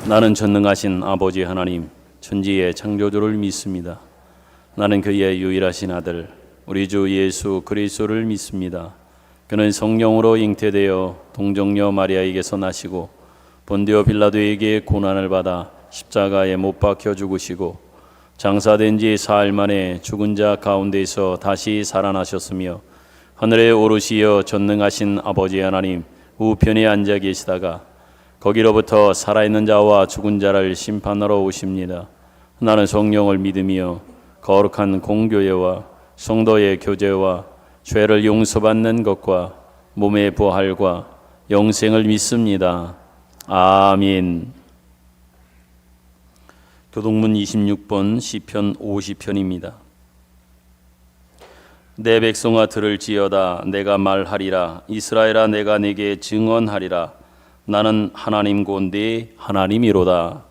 나는 전능하신 아버지 하나님, 천지의 창조주를 믿습니다. 나는 그의 유일하신 아들, 우리 주 예수 그리스도를 믿습니다. 그는 성령으로 잉태되어 동정녀 마리아에게서 나시고 본디오 빌라도에게 고난을 받아 십자가에 못 박혀 죽으시고 장사된 지 사흘 만에 죽은 자 가운데서 다시 살아나셨으며 하늘에 오르시어 전능하신 아버지 하나님 우편에 앉아 계시다가 거기로부터 살아있는 자와 죽은 자를 심판하러 오십니다. 나는 성령을 믿으며 거룩한 공교회와 성도의 교제와 죄를 용서받는 것과 몸의 부활과 영생을 믿습니다. 아멘. 교동문 26번 시편 50편입니다. 내 백성아 들을지어다. 내가 말하리라. 이스라엘아 내가 네게 증언하리라. 나는 하나님 곧 네 하나님이로다.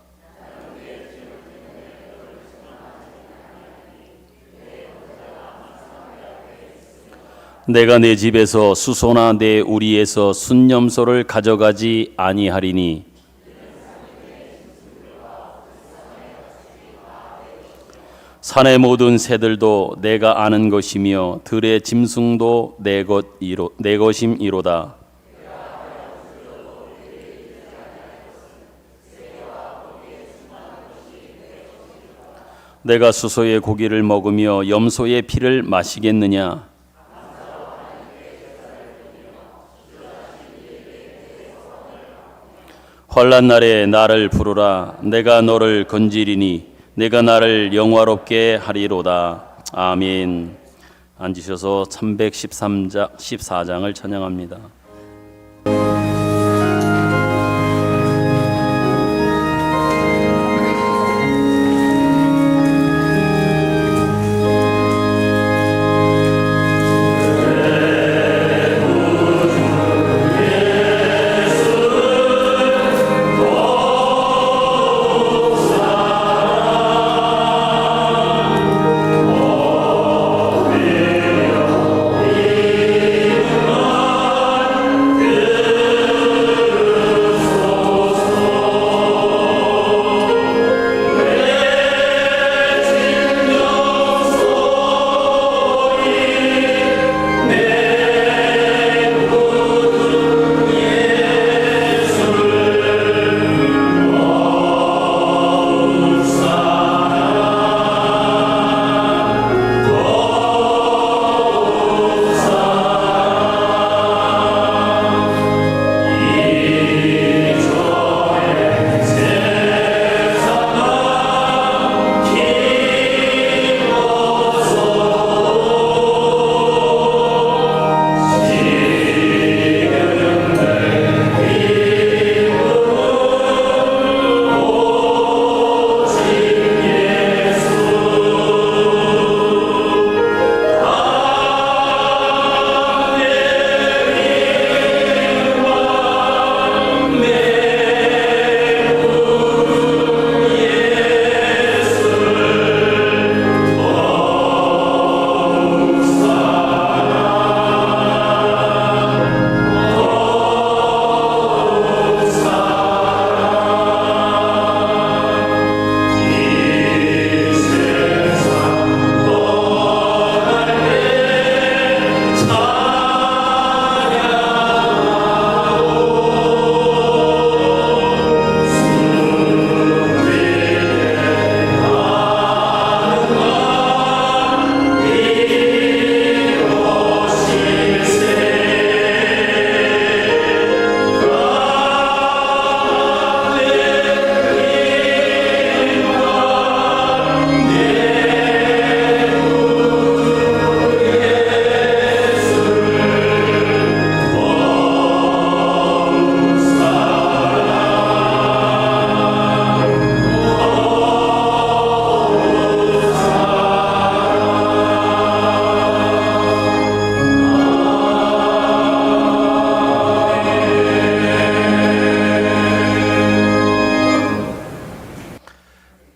내가 내 집에서 수소나 내 우리에서 순념소를 가져가지 아니하리니 산의 모든 새들도 내가 아는 것이며 들의 짐승도 내 것임이로다. 내가 수소의 고기를 먹으며 염소의 피를 마시겠느냐? 환난 날에 나를 부르라. 내가 너를 건지리니 내가 나를 영화롭게 하리로다. 아멘. 앉으셔서 314장을 찬양합니다.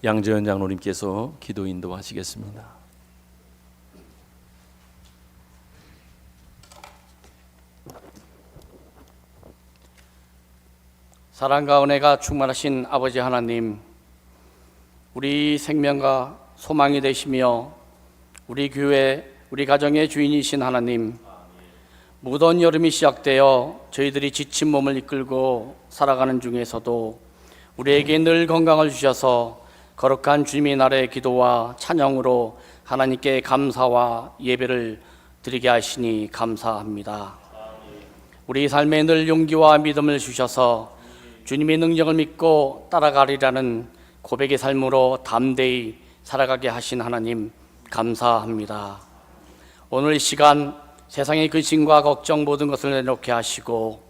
양재현 장로님께서 기도 인도하시겠습니다. 사랑과 은혜가 충만하신 아버지 하나님, 우리 생명과 소망이 되시며 우리 교회, 우리 가정의 주인이신 하나님, 무더운 여름이 시작되어 저희들이 지친 몸을 이끌고 살아가는 중에서도 우리에게 늘 건강을 주셔서 거룩한 주님의 날의 기도와 찬양으로 하나님께 감사와 예배를 드리게 하시니 감사합니다. 우리 삶에 늘 용기와 믿음을 주셔서 주님의 능력을 믿고 따라가리라는 고백의 삶으로 담대히 살아가게 하신 하나님 감사합니다. 오늘 이 시간 세상의 근심과 걱정 모든 것을 내놓게 하시고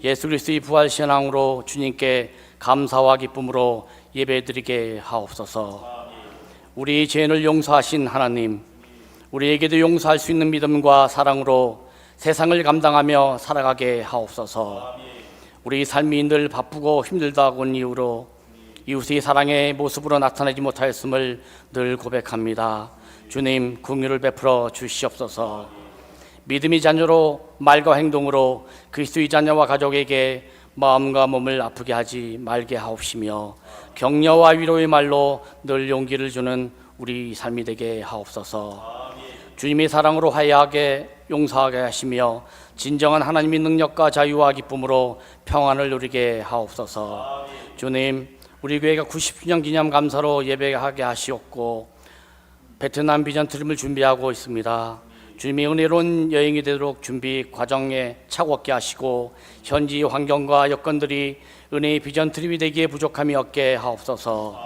예수 그리스도의 부활 신앙으로 주님께 감사와 기쁨으로 예배드리게 하옵소서. 우리 죄를 용서하신 하나님, 우리에게도 용서할 수 있는 믿음과 사랑으로 세상을 감당하며 살아가게 하옵소서. 우리 삶이 늘 바쁘고 힘들다고 한 이유로 이웃의 사랑의 모습으로 나타나지 못하였음을 늘 고백합니다. 주님, 긍휼을 베풀어 주시옵소서. 믿음의 자녀로 말과 행동으로 그리스도의 자녀와 가족에게 마음과 몸을 아프게 하지 말게 하옵시며 격려와 위로의 말로 늘 용기를 주는 우리 삶이 되게 하옵소서. 주님의 사랑으로 화해하게 용서하게 하시며 진정한 하나님의 능력과 자유와 기쁨으로 평안을 누리게 하옵소서. 주님, 우리 교회가 90주년 기념 감사로 예배하게 하시옵고 베트남 비전 트립을 준비하고 있습니다. 주님의 은혜로운 여행이 되도록 준비 과정에 차곡게 하시고 현지 환경과 여건들이 은혜의 비전 트립이 되기에 부족함이 없게 하옵소서.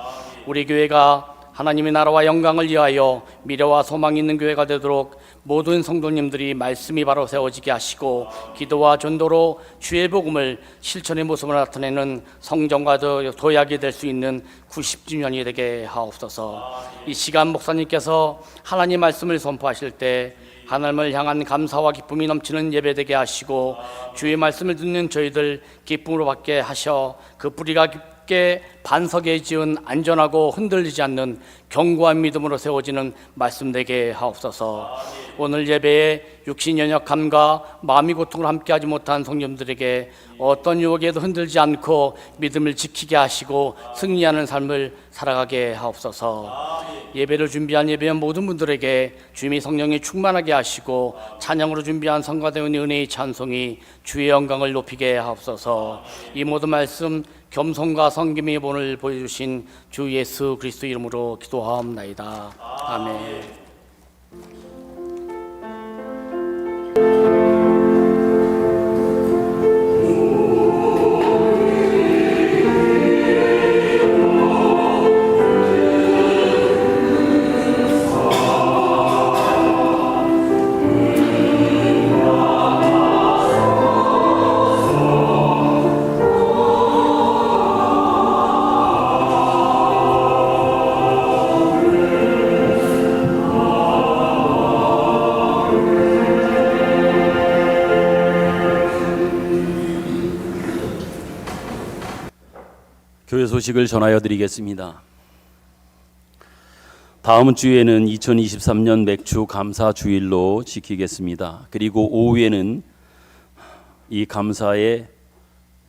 우리 교회가 하나님의 나라와 영광을 위하여 미래와 소망이 있는 교회가 되도록 모든 성도님들이 말씀이 바로 세워지게 하시고 기도와 전도로 주의 복음을 실천의 모습으로 나타내는 성전과 도약이 될 수 있는 90주년이 되게 하옵소서. 이 시간 목사님께서 하나님 말씀을 선포하실 때 하나님을 향한 감사와 기쁨이 넘치는 예배되게 하시고 주의 말씀을 듣는 저희들 기쁨으로 받게 하셔 그 뿌리가 깊게 반석에 지은 안전하고 흔들리지 않는 견고한 믿음으로 세워지는 말씀 되게 하옵소서. 오늘 예배에 육신 연약함과 마음의 고통을 함께하지 못한 성도님들에게 어떤 유혹에도 흔들지 않고 믿음을 지키게 하시고 승리하는 삶을 살아가게 하옵소서. 예배를 준비한 예배원 모든 분들에게 주님의 성령이 충만하게 하시고 찬양으로 준비한 성가대원의 은혜의 찬송이 주의 영광을 높이게 하옵소서. 이 모든 말씀 겸손과 섬김의 본을 보여주신 주 예수 그리스도 이름으로 기도하옵나이다. 아멘. 교회 소식을 전하여 드리겠습니다. 다음 주에는 2023년 맥주 감사 주일로 지키겠습니다. 그리고 오후에는 이 감사의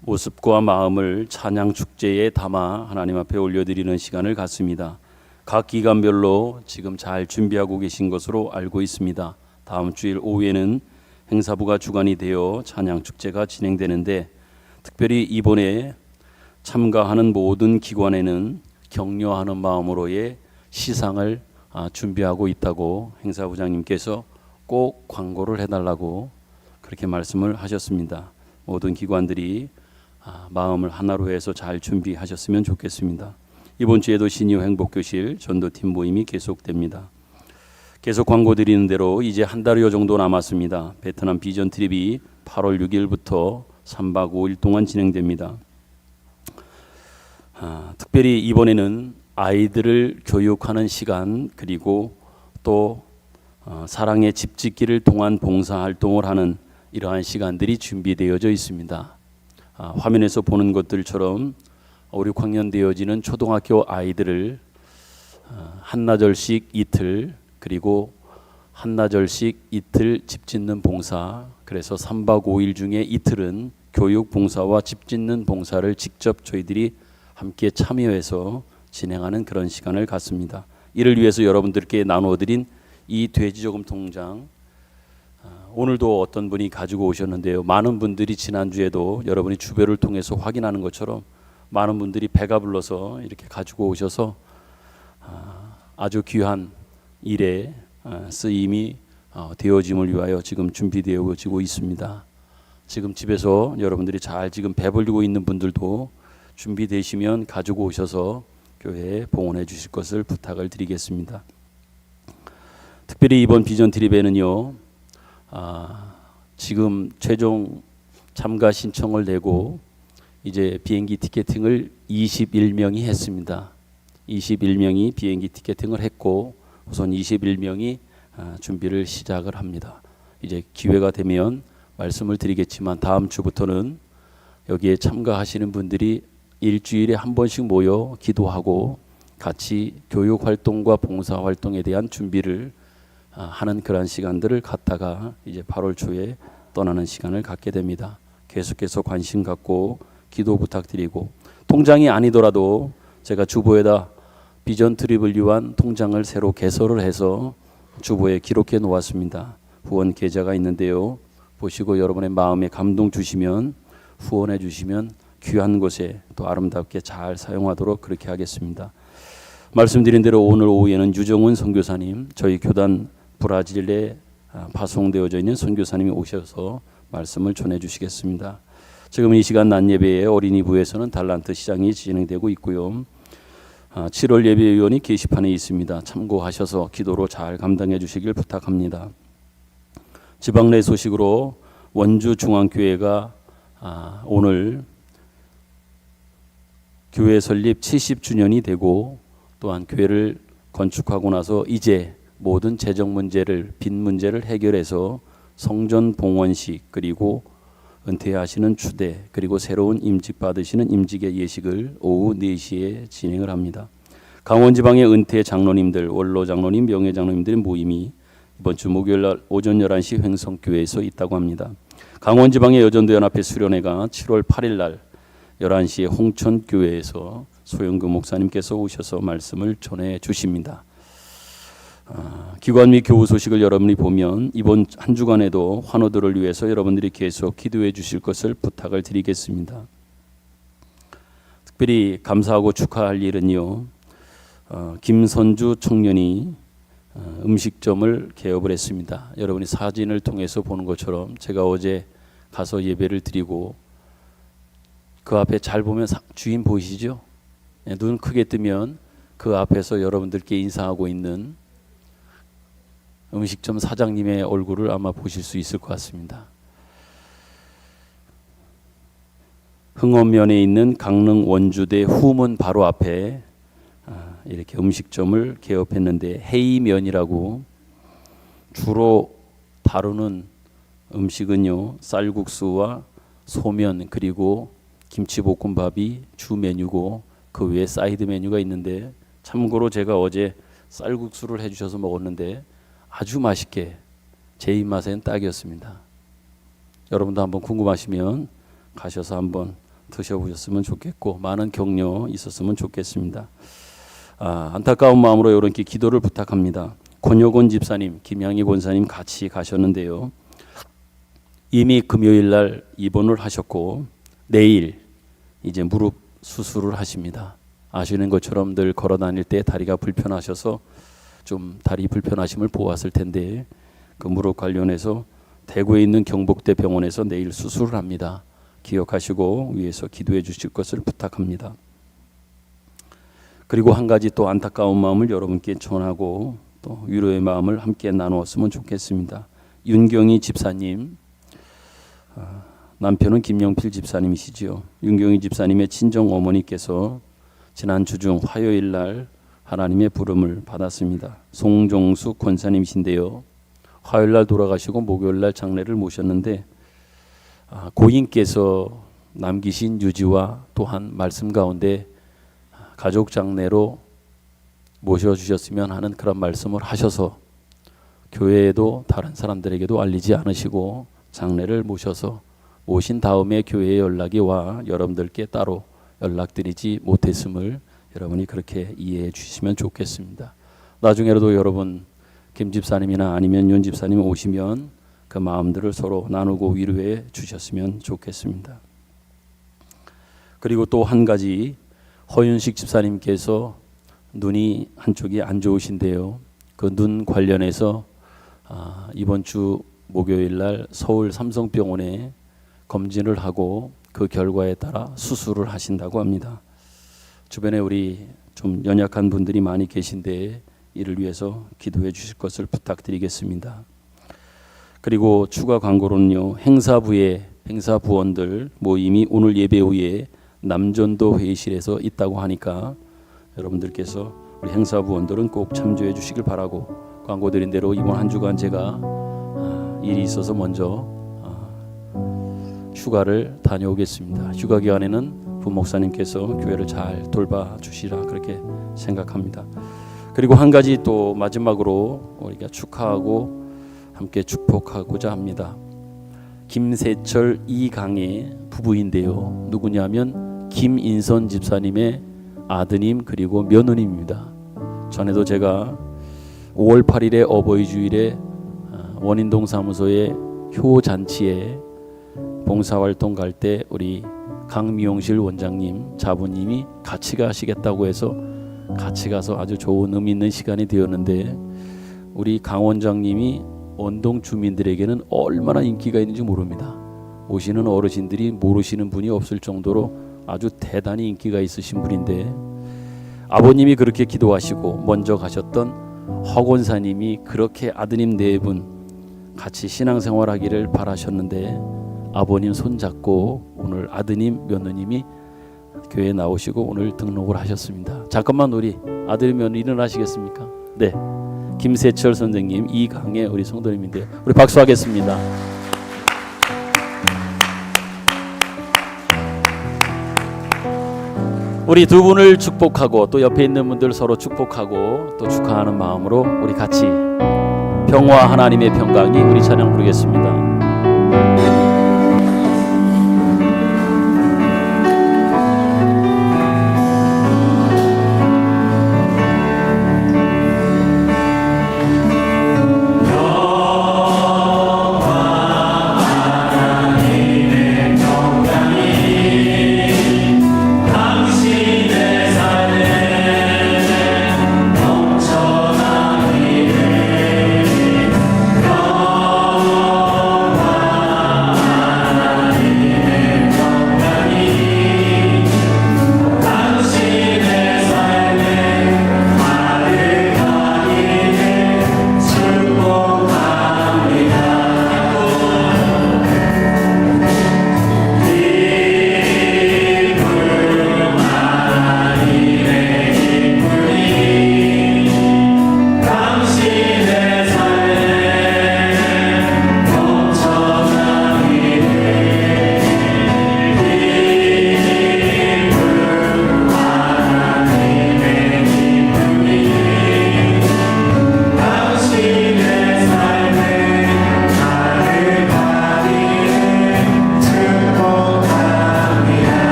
모습과 마음을 찬양 축제에 담아 하나님 앞에 올려드리는 시간을 갖습니다. 각 기관별로 지금 잘 준비하고 계신 것으로 알고 있습니다. 다음 주일 오후에는 행사부가 주관이 되어 찬양 축제가 진행되는데 특별히 이번에 참가하는 모든 기관에는 격려하는 마음으로의 시상을 준비하고 있다고 행사부장님께서 꼭 광고를 해달라고 그렇게 말씀을 하셨습니다. 모든 기관들이 마음을 하나로 해서 잘 준비하셨으면 좋겠습니다. 이번 주에도 신유 행복교실 전도팀 모임이 계속됩니다. 계속 광고 드리는 대로 이제 한 달여 정도 남았습니다. 베트남 비전 트립이 8월 6일부터 3박 5일 동안 진행됩니다. 특별히 이번에는 아이들을 교육하는 시간 그리고 또 사랑의 집짓기를 통한 봉사활동을 하는 이러한 시간들이 준비되어져 있습니다. 화면에서 보는 것들처럼 5, 6학년 되어지는 초등학교 아이들을 한나절씩 이틀 그리고 한나절씩 이틀 집 짓는 봉사, 그래서 3박 5일 중에 이틀은 교육 봉사와 집 짓는 봉사를 직접 저희들이 함께 참여해서 진행하는 그런 시간을 갖습니다. 이를 위해서 여러분들께 나누어드린 이 돼지저금 통장, 오늘도 어떤 분이 가지고 오셨는데요. 많은 분들이 지난주에도 여러분이 주변을 통해서 확인하는 것처럼 많은 분들이 배가 불러서 이렇게 가지고 오셔서 아주 귀한 일에 쓰임이 되어짐을 위하여 지금 준비되어지고 있습니다. 지금 집에서 여러분들이 잘 지금 배불리고 있는 분들도 준비되시면 가지고 오셔서 교회에 봉헌해 주실 것을 부탁을 드리겠습니다. 특별히 이번 비전 트립에는요, 지금 최종 참가 신청을 내고 이제 비행기 티켓팅을 21명이 했습니다. 21명이 비행기 티켓팅을 했고 우선 21명이 준비를 시작을 합니다. 이제 기회가 되면 말씀을 드리겠지만 다음 주부터는 여기에 참가하시는 분들이 일주일에 한 번씩 모여 기도하고 같이 교육 활동과 봉사 활동에 대한 준비를 하는 그러한 시간들을 갖다가 이제 8월 초에 떠나는 시간을 갖게 됩니다. 계속해서 관심 갖고 기도 부탁드리고, 통장이 아니더라도 제가 주보에다 비전 트립을 위한 통장을 새로 개설을 해서 주보에 기록해 놓았습니다. 후원 계좌가 있는데요. 보시고 여러분의 마음에 감동 주시면 후원해 주시면 귀한 곳에 또 아름답게 잘 사용하도록 그렇게 하겠습니다. 말씀드린 대로 오늘 오후에는 유정훈 선교사님, 저희 교단 브라질에 파송되어져 있는 선교사님이 오셔서 말씀을 전해 주시겠습니다. 지금 이 시간 낮 예배에 어린이부에서는 달란트 시장이 진행되고 있고요. 7월 예배위원이 게시판에 있습니다. 참고하셔서 기도로 잘 감당해 주시길 부탁합니다. 지방 내 소식으로 원주 중앙교회가 오늘 교회 설립 70주년이 되고, 또한 교회를 건축하고 나서 이제 모든 재정 문제를, 빚 문제를 해결해서 성전 봉헌식, 그리고 은퇴하시는 추대, 그리고 새로운 임직 받으시는 임직의 예식을 오후 4시에 진행을 합니다. 강원지방의 은퇴 장로님들, 원로 장로님, 명예 장로님들의 모임이 이번 주 목요일 날 오전 11시 횡성교회에서 있다고 합니다. 강원지방의 여전도 연합회 수련회가 7월 8일 날 11시에 홍천교회에서 소영규 목사님께서 오셔서 말씀을 전해 주십니다. 기관 및 교우 소식을 여러분이 보면 이번 한 주간에도 환우들을 위해서 여러분들이 계속 기도해 주실 것을 부탁을 드리겠습니다. 특별히 감사하고 축하할 일은요, 김선주 청년이 음식점을 개업을 했습니다. 여러분이 사진을 통해서 보는 것처럼 제가 어제 가서 예배를 드리고 그 앞에 잘 보면 주인 보이시죠? 눈 크게 뜨면 그 앞에서 여러분들께 인사하고 있는 음식점 사장님의 얼굴을 아마 보실 수 있을 것 같습니다. 흥원면에 있는 강릉 원주대 후문 바로 앞에 이렇게 음식점을 개업했는데, 헤이면이라고 주로 다루는 음식은요, 쌀국수와 소면 그리고 김치볶음밥이 주 메뉴고 그 외에 사이드 메뉴가 있는데, 참고로 제가 어제 쌀국수를 해주셔서 먹었는데 아주 맛있게 제 입맛엔 딱이었습니다. 여러분도 한번 궁금하시면 가셔서 한번 드셔보셨으면 좋겠고 많은 격려 있었으면 좋겠습니다. 안타까운 마음으로 여러분께 기도를 부탁합니다. 권혁원 집사님, 김양희 권사님 같이 가셨는데요. 이미 금요일 날 입원을 하셨고 내일 이제 무릎 수술을 하십니다. 아시는 것처럼 늘 걸어 다닐 때 다리가 불편하셔서 좀 다리 불편하심을 보았을 텐데, 그 무릎 관련해서 대구에 있는 경복대 병원에서 내일 수술을 합니다. 기억하시고 위에서 기도해 주실 것을 부탁합니다. 그리고 한 가지 또 안타까운 마음을 여러분께 전하고 또 위로의 마음을 함께 나누었으면 좋겠습니다. 윤경희 집사님, 남편은 김영필 집사님이시지요. 윤경희 집사님의 친정 어머니께서 지난 주중 화요일 날 하나님의 부름을 받았습니다. 송종숙 권사님이신데요. 화요일 날 돌아가시고 목요일 날 장례를 모셨는데, 고인께서 남기신 유지와 또한 말씀 가운데 가족 장례로 모셔주셨으면 하는 그런 말씀을 하셔서 교회에도 다른 사람들에게도 알리지 않으시고 장례를 모셔서 오신 다음에 교회에 연락이 와 여러분들께 따로 연락드리지 못했음을 여러분이 그렇게 이해해 주시면 좋겠습니다. 나중에라도 여러분 김 집사님이나 아니면 윤 집사님 오시면 그 마음들을 서로 나누고 위로해 주셨으면 좋겠습니다. 그리고 또 한 가지, 허윤식 집사님께서 눈이 한쪽이 안 좋으신데요. 그 눈 관련해서 이번 주 목요일 날 서울 삼성병원에 검진을 하고 그 결과에 따라 수술을 하신다고 합니다. 주변에 우리 좀 연약한 분들이 많이 계신데 이를 위해서 기도해 주실 것을 부탁드리겠습니다. 그리고 추가 광고로는요, 행사부원들 모임이 오늘 예배 후에 남전도 회의실에서 있다고 하니까 여러분들께서 우리 행사부원들은 꼭 참조해 주시길 바라고, 광고드린 대로 이번 한 주간 제가 일이 있어서 먼저 휴가를 다녀오겠습니다. 휴가 기간에는 부목사님께서 교회를 잘 돌봐주시라 그렇게 생각합니다. 그리고 한 가지 또 마지막으로 우리가 축하하고 함께 축복하고자 합니다. 김세철 이강의 부부인데요. 누구냐면 김인선 집사님의 아드님 그리고 며느님입니다. 전에도 제가 5월 8일에 어버이 주일에 원인동 사무소의 효잔치에 봉사활동 갈 때 우리 강미용실 원장님 자부님이 같이 가시겠다고 해서 같이 가서 아주 좋은 의미 있는 시간이 되었는데, 우리 강 원장님이 원동 주민들에게는 얼마나 인기가 있는지 모릅니다. 오시는 어르신들이 모르시는 분이 없을 정도로 아주 대단히 인기가 있으신 분인데, 아버님이 그렇게 기도하시고 먼저 가셨던 허 권사님이 그렇게 아드님 4분 같이 신앙생활하기를 바라셨는데, 아버님 손잡고 오늘 아드님 며느님이 교회에 나오시고 오늘 등록을 하셨습니다. 잠깐만 우리 아들 며느리 일어나시겠습니까? 네, 김세철 선생님, 이강의 우리 성도님인데요. 우리 박수하겠습니다. 우리 두 분을 축복하고 또 옆에 있는 분들 서로 축복하고 또 축하하는 마음으로 우리 같이 평화 하나님의 평강이, 우리 찬양 부르겠습니다.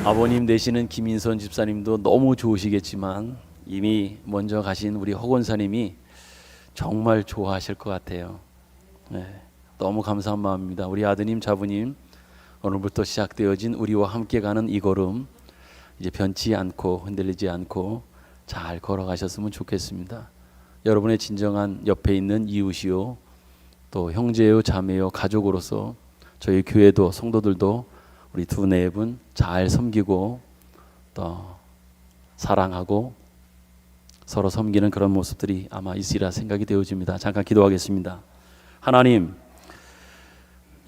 아버님 되시는 김인선 집사님도 너무 좋으시겠지만 이미 먼저 가신 우리 허 권사님이 정말 좋아하실 것 같아요. 네, 너무 감사한 마음입니다. 우리 아드님 자부님, 오늘부터 시작되어진 우리와 함께 가는 이 걸음 이제 변치 않고 흔들리지 않고 잘 걸어가셨으면 좋겠습니다. 여러분의 진정한 옆에 있는 이웃이요, 또 형제요, 자매요, 가족으로서 저희 교회도 성도들도 우리 두 네 분 잘 섬기고 또 사랑하고 서로 섬기는 그런 모습들이 아마 있으리라 생각이 되어집니다. 잠깐 기도하겠습니다. 하나님,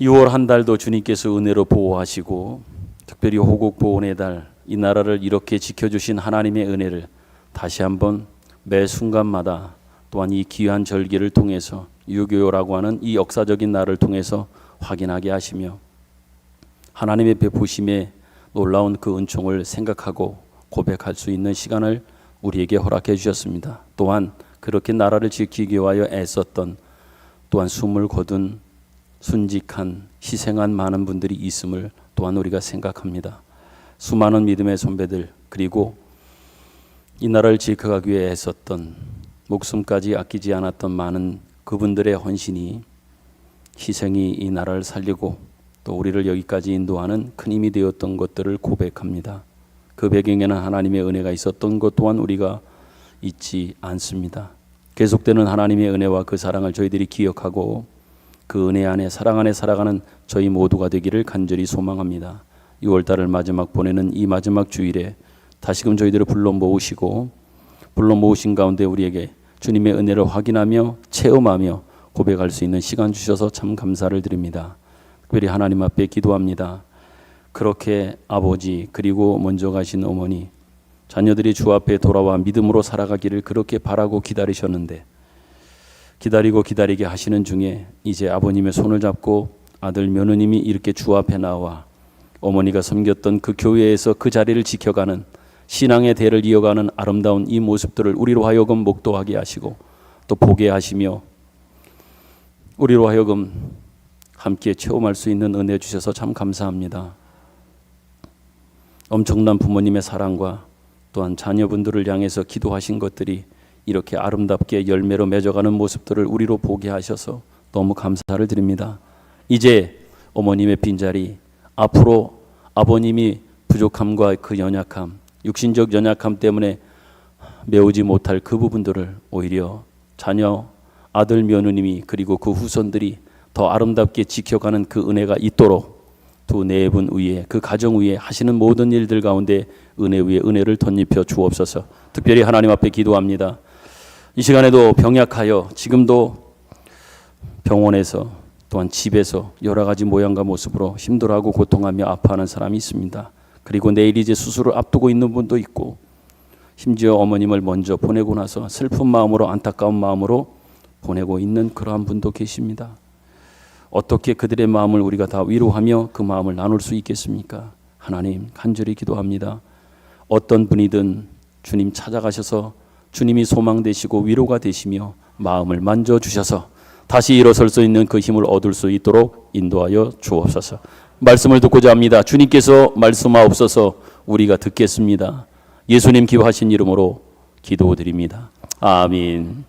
6월 한 달도 주님께서 은혜로 보호하시고 특별히 호국 보훈의 달, 이 나라를 이렇게 지켜주신 하나님의 은혜를 다시 한번 매 순간마다 또한 이 귀한 절기를 통해서, 유교라고 하는 이 역사적인 날을 통해서 확인하게 하시며 하나님의 베푸심에 놀라운 그 은총을 생각하고 고백할 수 있는 시간을 우리에게 허락해 주셨습니다. 또한 그렇게 나라를 지키기 위하여 애썼던, 또한 숨을 거둔 순직한 희생한 많은 분들이 있음을 또한 우리가 생각합니다. 수많은 믿음의 선배들, 그리고 이 나라를 지켜가기 위해 애썼던, 목숨까지 아끼지 않았던 많은 그분들의 헌신이, 희생이 이 나라를 살리고 또 우리를 여기까지 인도하는 큰 힘이 되었던 것들을 고백합니다. 그 배경에는 하나님의 은혜가 있었던 것 또한 우리가 잊지 않습니다. 계속되는 하나님의 은혜와 그 사랑을 저희들이 기억하고 그 은혜 안에, 사랑 안에 살아가는 저희 모두가 되기를 간절히 소망합니다. 6월달을 마지막 보내는 이 마지막 주일에 다시금 저희들을 불러 모으시고, 불러 모으신 가운데 우리에게 주님의 은혜를 확인하며 체험하며 고백할 수 있는 시간 주셔서 참 감사를 드립니다. 특별히 하나님 앞에 기도합니다. 그렇게 아버지, 그리고 먼저 가신 어머니, 자녀들이 주 앞에 돌아와 믿음으로 살아가기를 그렇게 바라고 기다리셨는데, 기다리고 기다리게 하시는 중에 이제 아버님의 손을 잡고 아들 며느님이 이렇게 주 앞에 나와 어머니가 섬겼던 그 교회에서 그 자리를 지켜가는, 신앙의 대를 이어가는 아름다운 이 모습들을 우리로 하여금 목도하게 하시고 또 보게 하시며 우리로 하여금 함께 체험할 수 있는 은혜 주셔서 참 감사합니다. 엄청난 부모님의 사랑과 또한 자녀분들을 향해서 기도하신 것들이 이렇게 아름답게 열매로 맺어가는 모습들을 우리로 보게 하셔서 너무 감사를 드립니다. 이제 어머님의 빈자리, 앞으로 아버님이 부족함과 그 연약함, 육신적 연약함 때문에 메우지 못할 그 부분들을 오히려 자녀, 아들, 며느님이, 그리고 그 후손들이 더 아름답게 지켜가는 그 은혜가 있도록 두 네 분 위에, 그 가정 위에 하시는 모든 일들 가운데 은혜 위에 은혜를 덧입혀 주옵소서. 특별히 하나님 앞에 기도합니다. 이 시간에도 병약하여 지금도 병원에서 또한 집에서 여러 가지 모양과 모습으로 힘들어하고 고통하며 아파하는 사람이 있습니다. 그리고 내일 이제 수술을 앞두고 있는 분도 있고, 심지어 어머님을 먼저 보내고 나서 슬픈 마음으로, 안타까운 마음으로 보내고 있는 그러한 분도 계십니다. 어떻게 그들의 마음을 우리가 다 위로하며 그 마음을 나눌 수 있겠습니까? 하나님, 간절히 기도합니다. 어떤 분이든 주님 찾아가셔서 주님이 소망 되시고 위로가 되시며 마음을 만져주셔서 다시 일어설 수 있는 그 힘을 얻을 수 있도록 인도하여 주옵소서. 말씀을 듣고자 합니다. 주님께서 말씀하옵소서. 우리가 듣겠습니다. 예수님 기도하신 이름으로 기도드립니다. 아멘.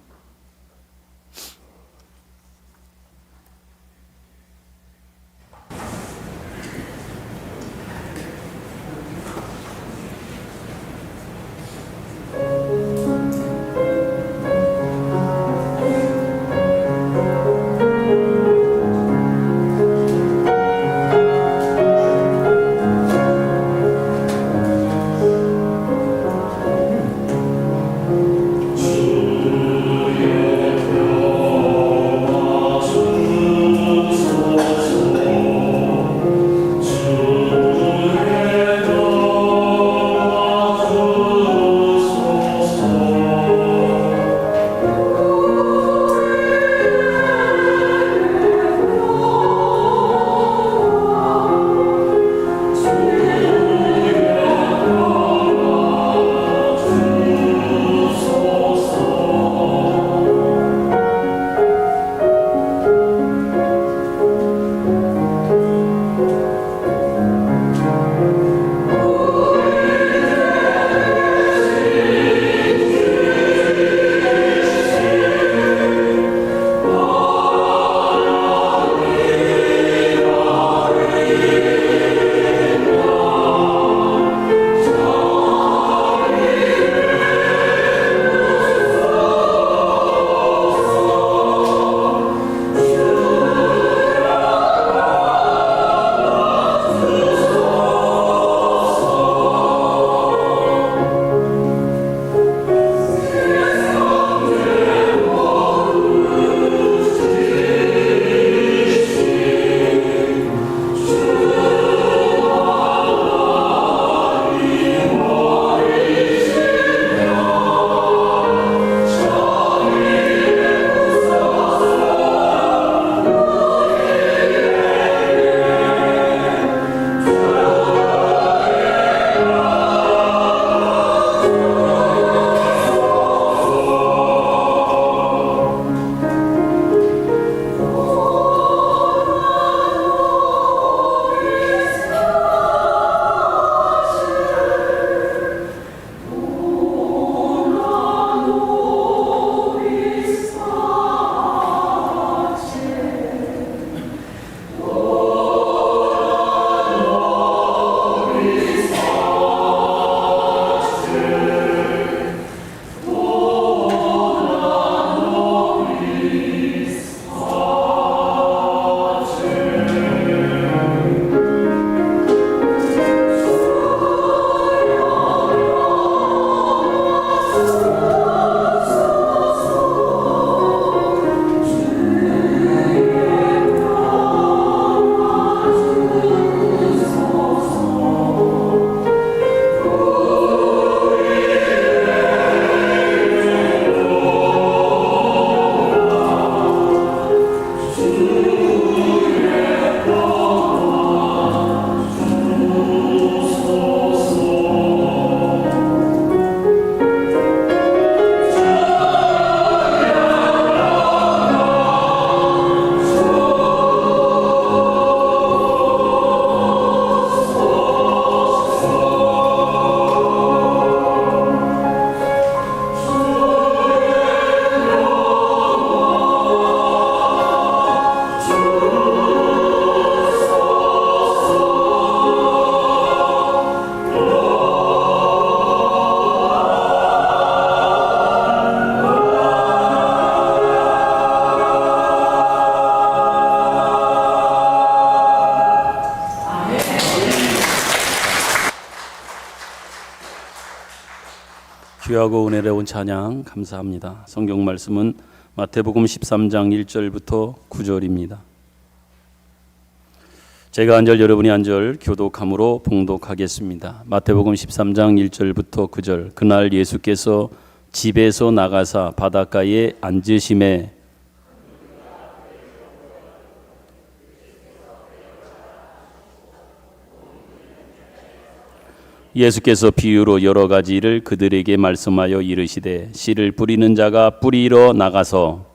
귀하고 은혜로운 찬양 감사합니다. 성경 말씀은 마태복음 13장 1절부터 9절입니다. 제가 한 절 여러분이 한 절 교독함으로 봉독하겠습니다. 마태복음 13장 1절부터 9절. 그날 예수께서 집에서 나가사 바닷가에 앉으심에 예수께서 비유로 여러 가지를 그들에게 말씀하여 이르시되 씨를 뿌리는 자가 뿌리러 나가서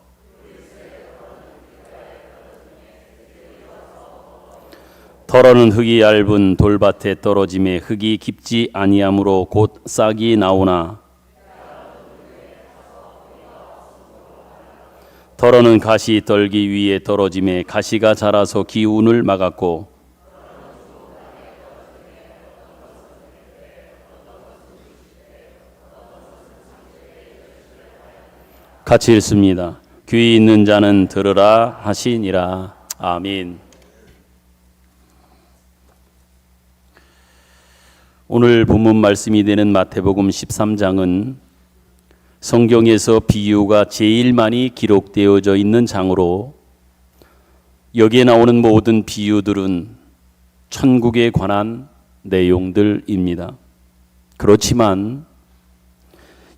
털어는 흙이 얇은 돌밭에 떨어짐에 흙이 깊지 아니하므로 곧 싹이 나오나 털어는 가시 떨기 위에 떨어짐에 가시가 자라서 기운을 막았고 같이 읽습니다. 귀 있는 자는 들으라 하시니라. 아멘. 오늘 본문 말씀이 되는 마태복음 13장은 성경에서 비유가 제일 많이 기록되어져 있는 장으로 여기에 나오는 모든 비유들은 천국에 관한 내용들입니다. 그렇지만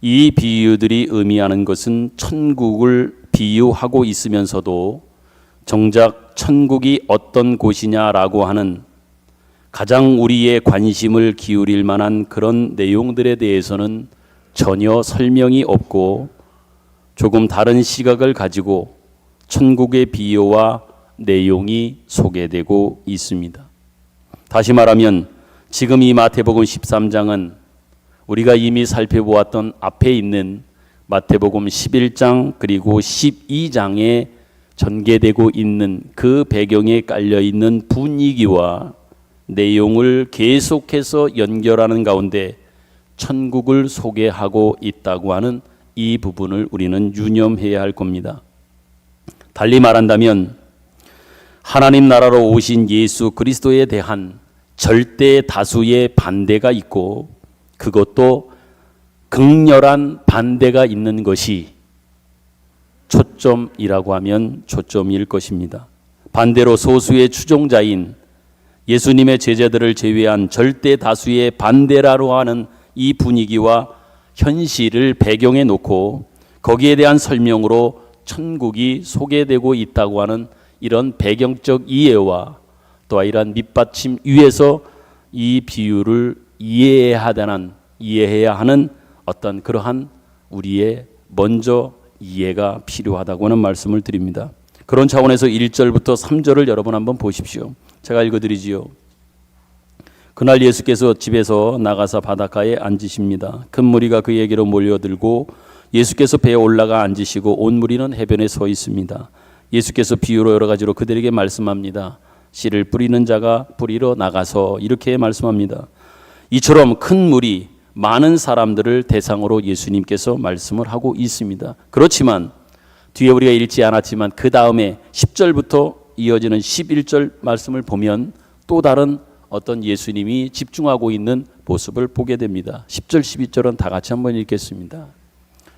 이 비유들이 의미하는 것은 천국을 비유하고 있으면서도 정작 천국이 어떤 곳이냐라고 하는 가장 우리의 관심을 기울일 만한 그런 내용들에 대해서는 전혀 설명이 없고 조금 다른 시각을 가지고 천국의 비유와 내용이 소개되고 있습니다. 다시 말하면 지금 이 마태복음 13장은 우리가 이미 살펴보았던 앞에 있는 마태복음 11장 그리고 12장에 전개되고 있는 그 배경에 깔려있는 분위기와 내용을 계속해서 연결하는 가운데 천국을 소개하고 있다고 하는 이 부분을 우리는 유념해야 할 겁니다. 달리 말한다면 하나님 나라로 오신 예수 그리스도에 대한 절대 다수의 반대가 있고 그것도 극렬한 반대가 있는 것이 초점이라고 하면 초점일 것입니다. 반대로 소수의 추종자인 예수님의 제자들을 제외한 절대 다수의 반대라고 하는 이 분위기와 현실을 배경에 놓고 거기에 대한 설명으로 천국이 소개되고 있다고 하는 이런 배경적 이해와 또한 이러한 밑받침 위에서 이 비유를 이해해야 하는 어떤 그러한 우리의 먼저 이해가 필요하다고 하는 말씀을 드립니다. 그런 차원에서 1절부터 3절을 여러분 한번 보십시오. 제가 읽어드리지요. 그날 예수께서 집에서 나가사 바닷가에 앉으십니다. 큰 무리가 그에게로 몰려들고 예수께서 배에 올라가 앉으시고 온 무리는 해변에 서 있습니다. 예수께서 비유로 여러 가지로 그들에게 말씀합니다. 씨를 뿌리는 자가 뿌리러 나가서 이렇게 말씀합니다. 이처럼 큰 무리, 많은 사람들을 대상으로 예수님께서 말씀을 하고 있습니다. 그렇지만 뒤에 우리가 읽지 않았지만 그 다음에 10절부터 이어지는 11절 말씀을 보면 또 다른 어떤 예수님이 집중하고 있는 모습을 보게 됩니다. 10절, 12절은 다 같이 한번 읽겠습니다.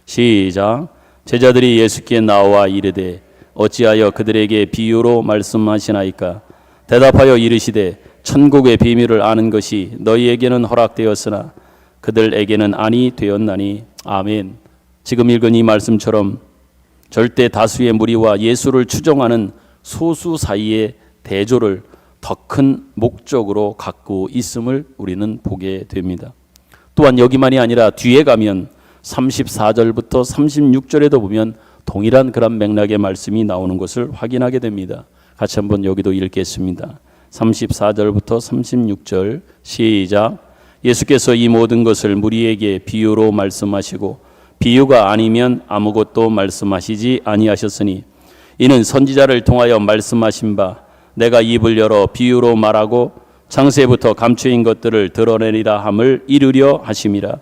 시작. 제자들이 예수께 나와 이르되 어찌하여 그들에게 비유로 말씀하시나이까? 대답하여 이르시되 천국의 비밀을 아는 것이 너희에게는 허락되었으나 그들에게는 아니 되었나니. 아멘. 지금 읽은 이 말씀처럼 절대 다수의 무리와 예수를 추종하는 소수 사이의 대조를 더 큰 목적으로 갖고 있음을 우리는 보게 됩니다. 또한 여기만이 아니라 뒤에 가면 34절부터 36절에도 보면 동일한 그런 맥락의 말씀이 나오는 것을 확인하게 됩니다. 같이 한번 여기도 읽겠습니다. 34절부터 36절 시작. 예수께서 이 모든 것을 무리에게 비유로 말씀하시고 비유가 아니면 아무것도 말씀하시지 아니하셨으니 이는 선지자를 통하여 말씀하신 바 내가 입을 열어 비유로 말하고 창세부터 감추인 것들을 드러내리라 함을 이루려 하심이라.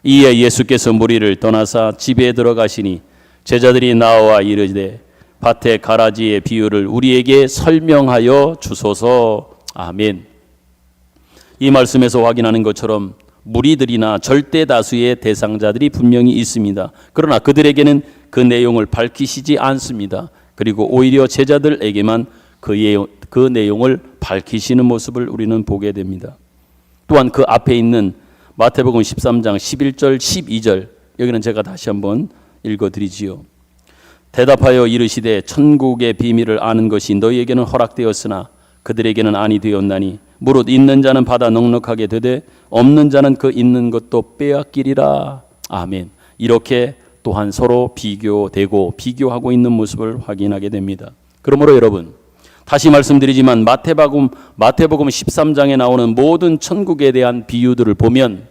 이에 예수께서 무리를 떠나사 집에 들어가시니 제자들이 나와 이르되 밭의 가라지의 비유를 우리에게 설명하여 주소서. 아멘. 이 말씀에서 확인하는 것처럼 무리들이나 절대 다수의 대상자들이 분명히 있습니다. 그러나 그들에게는 그 내용을 밝히시지 않습니다. 그리고 오히려 제자들에게만 그 내용을 밝히시는 모습을 우리는 보게 됩니다. 또한 그 앞에 있는 마태복음 13장 11절 12절, 여기는 제가 다시 한번 읽어드리지요. 대답하여 이르시되 천국의 비밀을 아는 것이 너희에게는 허락되었으나 그들에게는 아니 되었나니 무릇 있는 자는 받아 넉넉하게 되되 없는 자는 그 있는 것도 빼앗기리라. 아멘. 이렇게 또한 서로 비교하고 있는 모습을 확인하게 됩니다. 그러므로 여러분, 다시 말씀드리지만 마태복음 13장에 나오는 모든 천국에 대한 비유들을 보면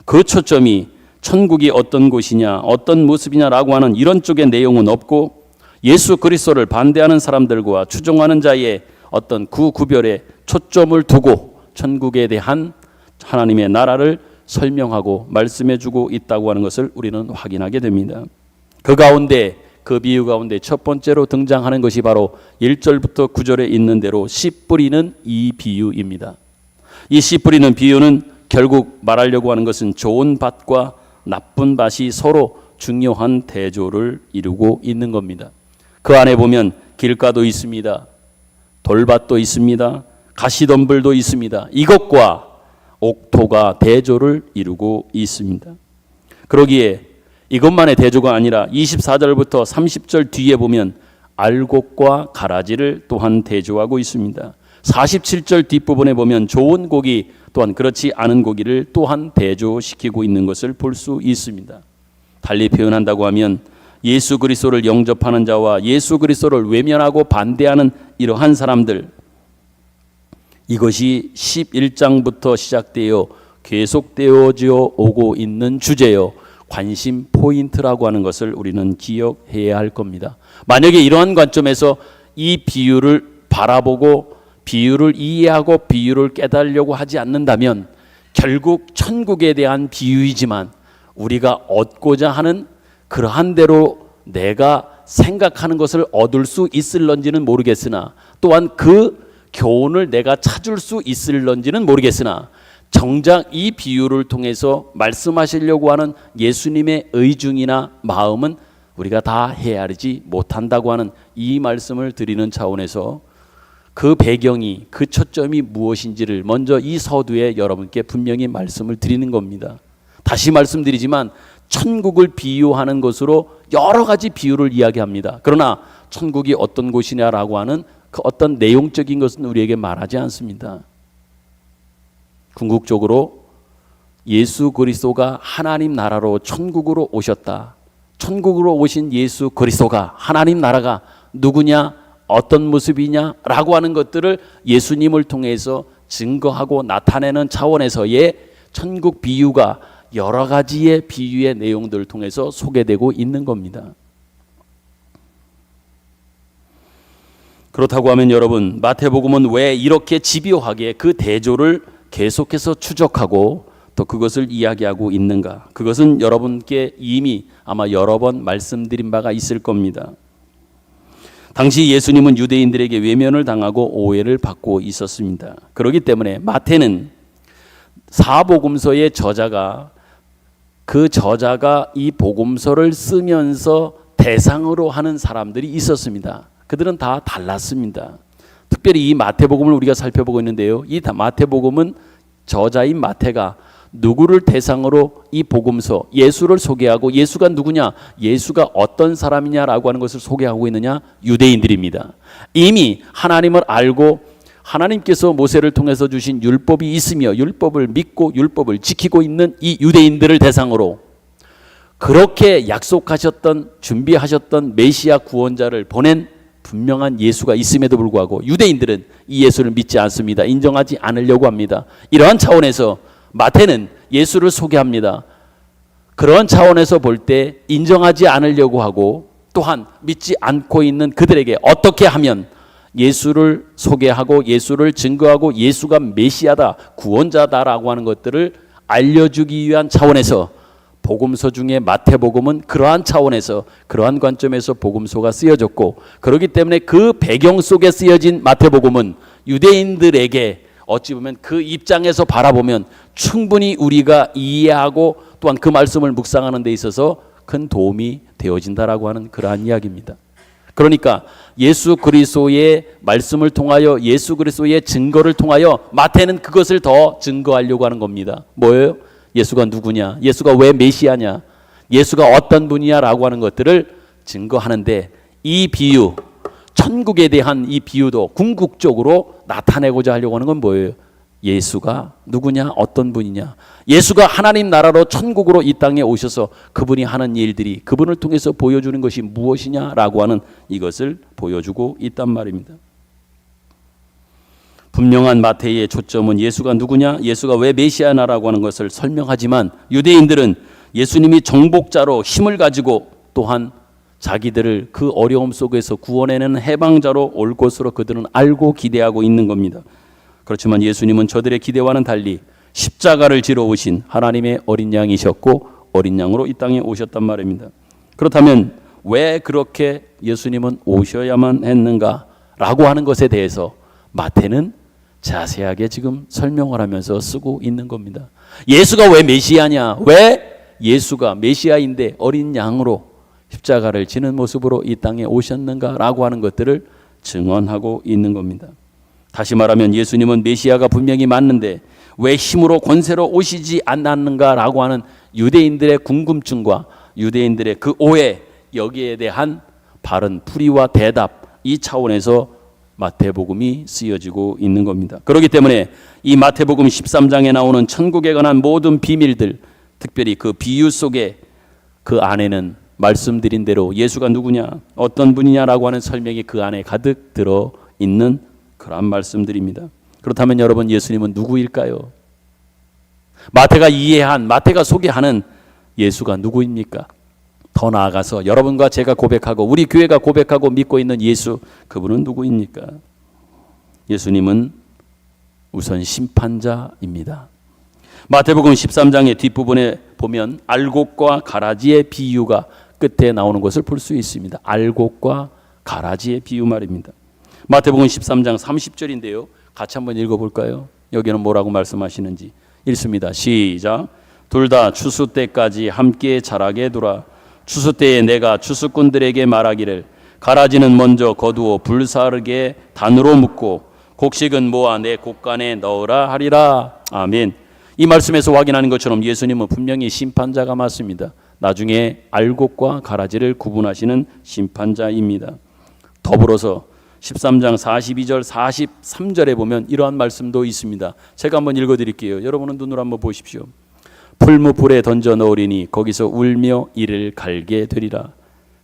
그 초점이 천국이 어떤 곳이냐, 어떤 모습이냐라고 하는 이런 쪽의 내용은 없고, 예수 그리스도를 반대하는 사람들과 추종하는 자의 어떤 구별에 초점을 두고 천국에 대한 하나님의 나라를 설명하고 말씀해주고 있다고 하는 것을 우리는 확인하게 됩니다. 그 비유 가운데 첫 번째로 등장하는 것이 바로 1절부터 9절에 있는 대로 씨 뿌리는 이 비유입니다. 이 씨 뿌리는 비유는 결국 말하려고 하는 것은 좋은 밭과 나쁜 밭이 서로 중요한 대조를 이루고 있는 겁니다. 그 안에 보면 길가도 있습니다. 돌밭도 있습니다. 가시덤불도 있습니다. 이것과 옥토가 대조를 이루고 있습니다. 그러기에 이것만의 대조가 아니라 24절부터 30절 뒤에 보면 알곡과 가라지를 또한 대조하고 있습니다. 47절 뒷부분에 보면 좋은 고기 또한 그렇지 않은 고기를 또한 대조시키고 있는 것을 볼 수 있습니다. 달리 표현한다고 하면 예수 그리스도를 영접하는 자와 예수 그리스도를 외면하고 반대하는 이러한 사람들, 이것이 11장부터 시작되어 계속되어져 오고 있는 주제요, 관심 포인트라고 하는 것을 우리는 기억해야 할 겁니다. 만약에 이러한 관점에서 이 비유를 바라보고 비유를 이해하고 비유를 깨달으려고 하지 않는다면 결국 천국에 대한 비유이지만 우리가 얻고자 하는 그러한 대로 내가 생각하는 것을 얻을 수 있을런지는 모르겠으나, 또한 그 교훈을 내가 찾을 수 있을런지는 모르겠으나, 정작 이 비유를 통해서 말씀하시려고 하는 예수님의 의중이나 마음은 우리가 다 헤아리지 못한다고 하는 이 말씀을 드리는 차원에서 그 배경이, 그 초점이 무엇인지를 먼저 이 서두에 여러분께 분명히 말씀을 드리는 겁니다. 다시 말씀드리지만 천국을 비유하는 것으로 여러 가지 비유를 이야기합니다. 그러나 천국이 어떤 곳이냐라고 하는 그 어떤 내용적인 것은 우리에게 말하지 않습니다. 궁극적으로 예수 그리스도가 하나님 나라로 천국으로 오셨다. 천국으로 오신 예수 그리스도가, 하나님 나라가 누구냐, 어떤 모습이냐라고 하는 것들을 예수님을 통해서 증거하고 나타내는 차원에서의 천국 비유가 여러 가지의 비유의 내용들을 통해서 소개되고 있는 겁니다. 그렇다고 하면 여러분, 마태복음은 왜 이렇게 집요하게 그 대조를 계속해서 추적하고 또 그것을 이야기하고 있는가? 그것은 여러분께 이미 아마 여러 번 말씀드린 바가 있을 겁니다. 당시 예수님은 유대인들에게 외면을 당하고 오해를 받고 있었습니다. 그렇기 때문에 마태는 사복음서의 저자가 이 복음서를 쓰면서 대상으로 하는 사람들이 있었습니다. 그들은 다 달랐습니다. 특별히 이 마태복음을 우리가 살펴보고 있는데요, 이 마태복음은 저자인 마태가 누구를 대상으로 이 복음서, 예수를 소개하고, 예수가 누구냐, 예수가 어떤 사람이냐라고 하는 것을 소개하고 있느냐? 유대인들입니다. 이미 하나님을 알고 하나님께서 모세를 통해서 주신 율법이 있으며 율법을 믿고 율법을 지키고 있는 이 유대인들을 대상으로 그렇게 약속하셨던, 준비하셨던 메시아 구원자를 보낸 분명한 예수가 있음에도 불구하고 유대인들은 이 예수를 믿지 않습니다. 인정하지 않으려고 합니다. 이러한 차원에서 마태는 예수를 소개합니다. 그런 차원에서 볼 때 인정하지 않으려고 하고, 또한 믿지 않고 있는 그들에게 어떻게 하면 예수를 소개하고 예수를 증거하고 예수가 메시아다, 구원자다라고 하는 것들을 알려주기 위한 차원에서 복음서 중에 마태복음은 그러한 차원에서, 그러한 관점에서 복음서가 쓰여졌고, 그렇기 때문에 그 배경 속에 쓰여진 마태복음은 유대인들에게 어찌 보면 그 입장에서 바라보면 충분히 우리가 이해하고 또한 그 말씀을 묵상하는 데 있어서 큰 도움이 되어진다라고 하는 그러한 이야기입니다. 그러니까 예수 그리스도의 말씀을 통하여 예수 그리스도의 증거를 통하여 마태는 그것을 더 증거하려고 하는 겁니다. 뭐예요? 예수가 누구냐? 예수가 왜 메시아냐? 예수가 어떤 분이냐라고 하는 것들을 증거하는데 이 비유, 천국에 대한 이 비유도 궁극적으로 나타내고자 하려고 하는 건 뭐예요? 예수가 누구냐? 어떤 분이냐? 예수가 하나님 나라로 천국으로 이 땅에 오셔서 그분이 하는 일들이 그분을 통해서 보여주는 것이 무엇이냐라고 하는 이것을 보여주고 있단 말입니다. 분명한 마태의 초점은 예수가 누구냐? 예수가 왜 메시아나라고 하는 것을 설명하지만 유대인들은 예수님이 정복자로 힘을 가지고 또한 자기들을 그 어려움 속에서 구원해내는 해방자로 올 것으로 그들은 알고 기대하고 있는 겁니다. 그렇지만 예수님은 저들의 기대와는 달리 십자가를 지러 오신 하나님의 어린 양이셨고 어린 양으로 이 땅에 오셨단 말입니다. 그렇다면 왜 그렇게 예수님은 오셔야만 했는가라고 하는 것에 대해서 마태는 자세하게 지금 설명을 하면서 쓰고 있는 겁니다. 예수가 왜 메시아냐? 왜 예수가 메시아인데 어린 양으로 십자가를 지는 모습으로 이 땅에 오셨는가라고 하는 것들을 증언하고 있는 겁니다. 다시 말하면 예수님은 메시아가 분명히 맞는데 왜 힘으로 권세로 오시지 않았는가라고 하는 유대인들의 궁금증과 유대인들의 그 오해, 여기에 대한 바른 풀이와 대답, 이 차원에서 마태복음이 쓰여지고 있는 겁니다. 그렇기 때문에 이 마태복음 13장에 나오는 천국에 관한 모든 비밀들, 특별히 그 비유 속에 그 안에는 말씀드린 대로 예수가 누구냐, 어떤 분이냐라고 하는 설명이 그 안에 가득 들어있는 그런 말씀들입니다. 그렇다면 여러분, 예수님은 누구일까요? 마태가 이해한, 마태가 소개하는 예수가 누구입니까? 더 나아가서 여러분과 제가 고백하고 우리 교회가 고백하고 믿고 있는 예수, 그분은 누구입니까? 예수님은 우선 심판자입니다. 마태복음 13장의 뒷부분에 보면 알곡과 가라지의 비유가 끝에 나오는 것을 볼 수 있습니다. 알곡과 가라지의 비유 말입니다. 마태복음 13장 30절인데요. 같이 한번 읽어볼까요? 여기는 뭐라고 말씀하시는지 읽습니다. 시작. 둘 다 추수 때까지 함께 자라게 두라. 추수 때에 내가 추수꾼들에게 말하기를 가라지는 먼저 거두어 불사르게 단으로 묶고 곡식은 모아 내 곡간에 넣으라 하리라. 아멘. 이 말씀에서 확인하는 것처럼 예수님은 분명히 심판자가 맞습니다. 나중에 알곡과 가라지를 구분하시는 심판자입니다. 더불어서 13장 42절 43절에 보면 이러한 말씀도 있습니다. 제가 한번 읽어드릴게요. 여러분은 눈으로 한번 보십시오. 풀무불에 던져 넣으리니 거기서 울며 이를 갈게 되리라.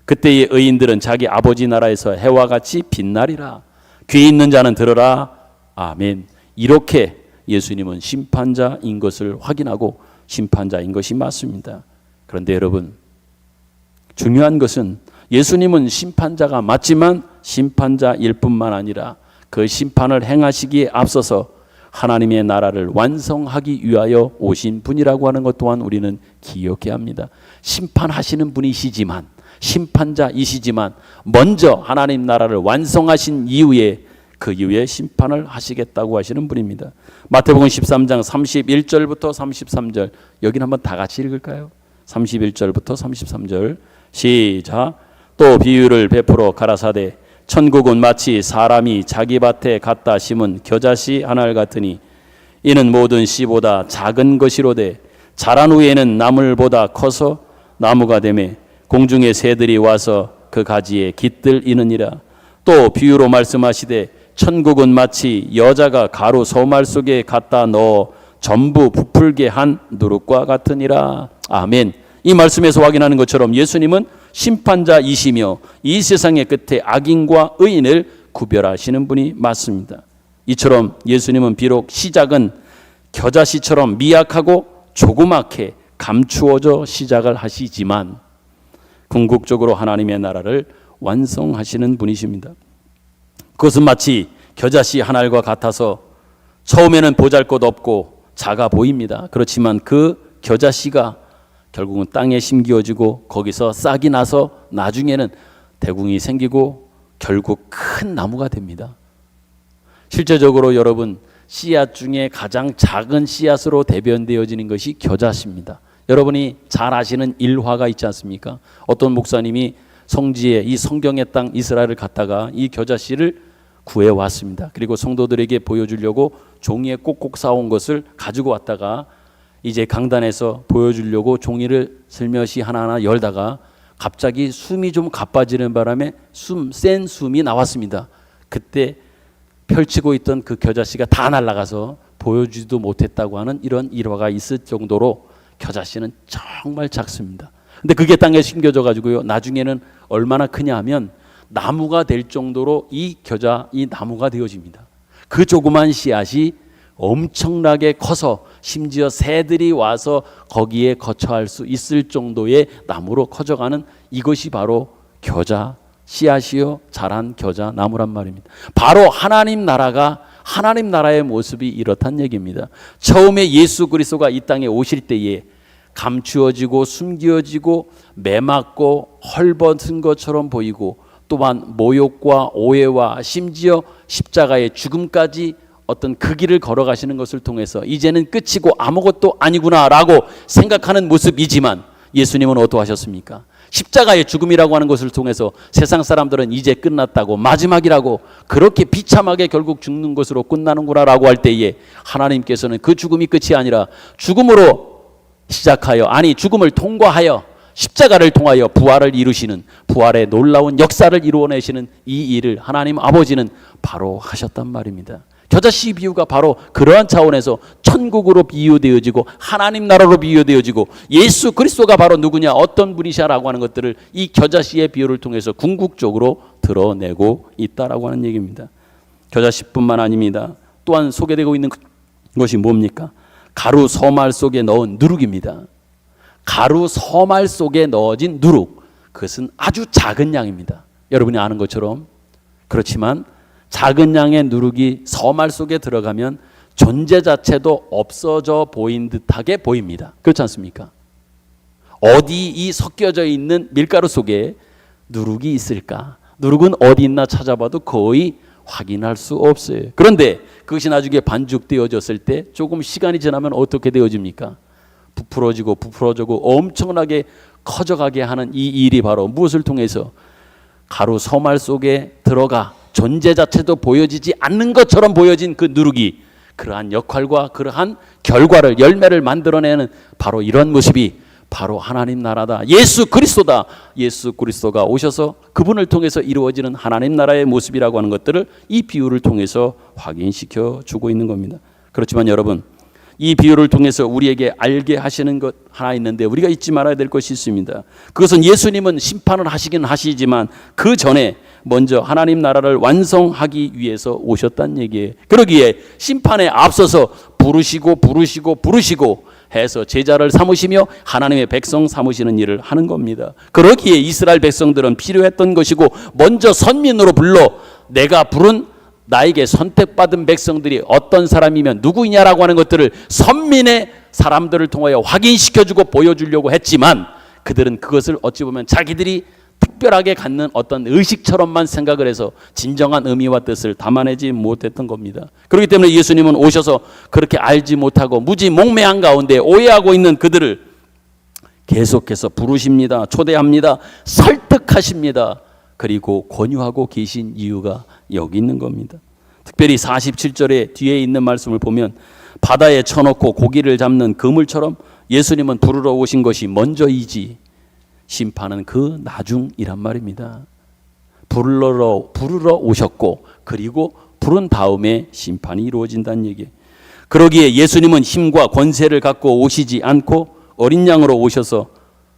그때의 의인들은 자기 아버지 나라에서 해와 같이 빛나리라. 귀 있는 자는 들으라. 아멘. 이렇게 예수님은 심판자인 것을 확인하고 심판자인 것이 맞습니다. 그런데 여러분, 중요한 것은 예수님은 심판자가 맞지만 심판자일 뿐만 아니라 그 심판을 행하시기에 앞서서 하나님의 나라를 완성하기 위하여 오신 분이라고 하는 것 또한 우리는 기억해야 합니다. 심판하시는 분이시지만, 심판자이시지만 먼저 하나님 나라를 완성하신 이후에 그 이후에 심판을 하시겠다고 하시는 분입니다. 마태복음 13장 31절부터 33절, 여기는 한번 다 같이 읽을까요? 31절부터 33절 시작. 또 비유를 베풀어 가라사대 천국은 마치 사람이 자기 밭에 갖다 심은 겨자씨 한 알 같으니 이는 모든 씨보다 작은 것이로되 자란 후에는 나물보다 커서 나무가 되매 공중의 새들이 와서 그 가지에 깃들이느니라. 또 비유로 말씀하시되 천국은 마치 여자가 가루 소말 속에 갖다 넣어 전부 부풀게 한 누룩과 같으니라. 아멘. 이 말씀에서 확인하는 것처럼 예수님은 심판자이시며 이 세상의 끝에 악인과 의인을 구별하시는 분이 맞습니다. 이처럼 예수님은 비록 시작은 겨자씨처럼 미약하고 조그맣게 감추어져 시작을 하시지만 궁극적으로 하나님의 나라를 완성하시는 분이십니다. 그것은 마치 겨자씨 한 알과 같아서 처음에는 보잘것없고 작아 보입니다. 그렇지만 그 겨자씨가 결국은 땅에 심기어지고 거기서 싹이 나서 나중에는 대궁이 생기고 결국 큰 나무가 됩니다. 실제적으로 여러분, 씨앗 중에 가장 작은 씨앗으로 대변되어지는 것이 겨자씨입니다. 여러분이 잘 아시는 일화가 있지 않습니까? 어떤 목사님이 성지에 이 성경의 땅 이스라엘을 갔다가 이 겨자씨를 구해왔습니다. 그리고 성도들에게 보여주려고 종이에 꼭꼭 싸온 것을 가지고 왔다가 이제 강단에서 보여주려고 종이를 슬며시 하나하나 열다가 갑자기 숨이 좀 가빠지는 바람에 센 숨이 나왔습니다. 그때 펼치고 있던 그 겨자씨가 다 날아가서 보여주지도 못했다고 하는 이런 일화가 있을 정도로 겨자씨는 정말 작습니다. 근데 그게 땅에 심겨져 가지고요, 나중에는 얼마나 크냐 하면 나무가 될 정도로 이 나무가 되어집니다. 그 조그만 씨앗이 엄청나게 커서 심지어 새들이 와서 거기에 거처할 수 있을 정도의 나무로 커져가는, 이것이 바로 겨자 씨앗이요 자란 겨자 나무란 말입니다. 바로 하나님 나라의 모습이 이렇단 얘기입니다. 처음에 예수 그리스도가 이 땅에 오실 때에 감추어지고 숨겨지고 매맞고 헐벗은 것처럼 보이고, 또한 모욕과 오해와 심지어 십자가의 죽음까지 어떤 그 길을 걸어가시는 것을 통해서 이제는 끝이고 아무것도 아니구나라고 생각하는 모습이지만, 예수님은 어떠하셨습니까? 십자가의 죽음이라고 하는 것을 통해서 세상 사람들은 이제 끝났다고, 마지막이라고, 그렇게 비참하게 결국 죽는 것으로 끝나는구나라고 할 때에 하나님께서는 그 죽음이 끝이 아니라 죽음으로 시작하여, 죽음을 통과하여 십자가를 통하여 부활을 이루시는, 부활의 놀라운 역사를 이루어내시는 이 일을 하나님 아버지는 바로 하셨단 말입니다. 겨자씨 비유가 바로 그러한 차원에서 천국으로 비유되어지고 하나님 나라로 비유되어지고, 예수 그리스도가 바로 누구냐, 어떤 분이시라고 하는 것들을 이 겨자씨의 비유를 통해서 궁극적으로 드러내고 있다라고 하는 얘기입니다. 겨자씨뿐만 아닙니다. 또한 소개되고 있는 것이 뭡니까? 가루 서말 속에 넣은 누룩입니다. 가루 서말 속에 넣어진 누룩, 그것은 아주 작은 양입니다. 여러분이 아는 것처럼. 그렇지만 작은 양의 누룩이 서말 속에 들어가면 존재 자체도 없어져 보인 듯하게 보입니다. 그렇지 않습니까? 어디 이 섞여져 있는 밀가루 속에 누룩이 있을까? 누룩은 어디 있나 찾아봐도 거의 확인할 수 없어요. 그런데 그것이 나중에 반죽되어졌을 때 조금 시간이 지나면 어떻게 되어집니까? 부풀어지고 엄청나게 커져가게 하는 이 일이 바로 무엇을 통해서? 가루 서말 속에 들어가 존재 자체도 보여지지 않는 것처럼 보여진 그 누룩이 그러한 역할과 그러한 결과를, 열매를 만들어내는 바로 이런 모습이 바로 하나님 나라다. 예수 그리스도다. 예수 그리스도가 오셔서 그분을 통해서 이루어지는 하나님 나라의 모습이라고 하는 것들을 이 비유를 통해서 확인시켜 주고 있는 겁니다. 그렇지만 여러분, 이 비유를 통해서 우리에게 알게 하시는 것 하나 있는데 우리가 잊지 말아야 될 것이 있습니다. 그것은 예수님은 심판을 하시긴 하시지만 그 전에 먼저 하나님 나라를 완성하기 위해서 오셨다는 얘기예요. 그러기에 심판에 앞서서 부르시고 해서 제자를 삼으시며 하나님의 백성 삼으시는 일을 하는 겁니다. 그러기에 이스라엘 백성들은 필요했던 것이고, 먼저 선민으로 불러 내가 부른 나에게 선택받은 백성들이 어떤 사람이면 누구이냐라고 하는 것들을 선민의 사람들을 통하여 확인시켜주고 보여주려고 했지만, 그들은 그것을 어찌 보면 자기들이 특별하게 갖는 어떤 의식처럼만 생각을 해서 진정한 의미와 뜻을 담아내지 못했던 겁니다. 그렇기 때문에 예수님은 오셔서 그렇게 알지 못하고 무지몽매한 가운데 오해하고 있는 그들을 계속해서 부르십니다. 초대합니다. 설득하십니다. 그리고 권유하고 계신 이유가 여기 있는 겁니다. 특별히 47절에 뒤에 있는 말씀을 보면 바다에 쳐놓고 고기를 잡는 그물처럼 예수님은 부르러 오신 것이 먼저이지 심판은 그 나중이란 말입니다. 부르러 오셨고, 그리고 부른 다음에 심판이 이루어진다는 얘기예요. 그러기에 예수님은 힘과 권세를 갖고 오시지 않고 어린 양으로 오셔서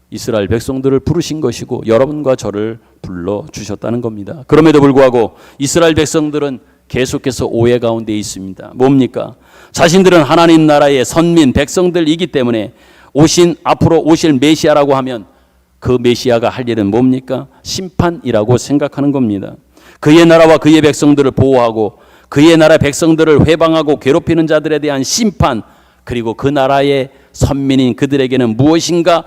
이스라엘 백성들을 부르신 것이고 여러분과 저를 불러주셨다는 겁니다. 그럼에도 불구하고 이스라엘 백성들은 계속해서 오해 가운데 있습니다. 뭡니까? 자신들은 하나님 나라의 선민 백성들이기 때문에 앞으로 오실 메시아라고 하면 그 메시아가 할 일은 뭡니까? 심판이라고 생각하는 겁니다. 그의 나라와 그의 백성들을 보호하고 그의 나라 백성들을 회방하고 괴롭히는 자들에 대한 심판, 그리고 그 나라의 선민인 그들에게는 무엇인가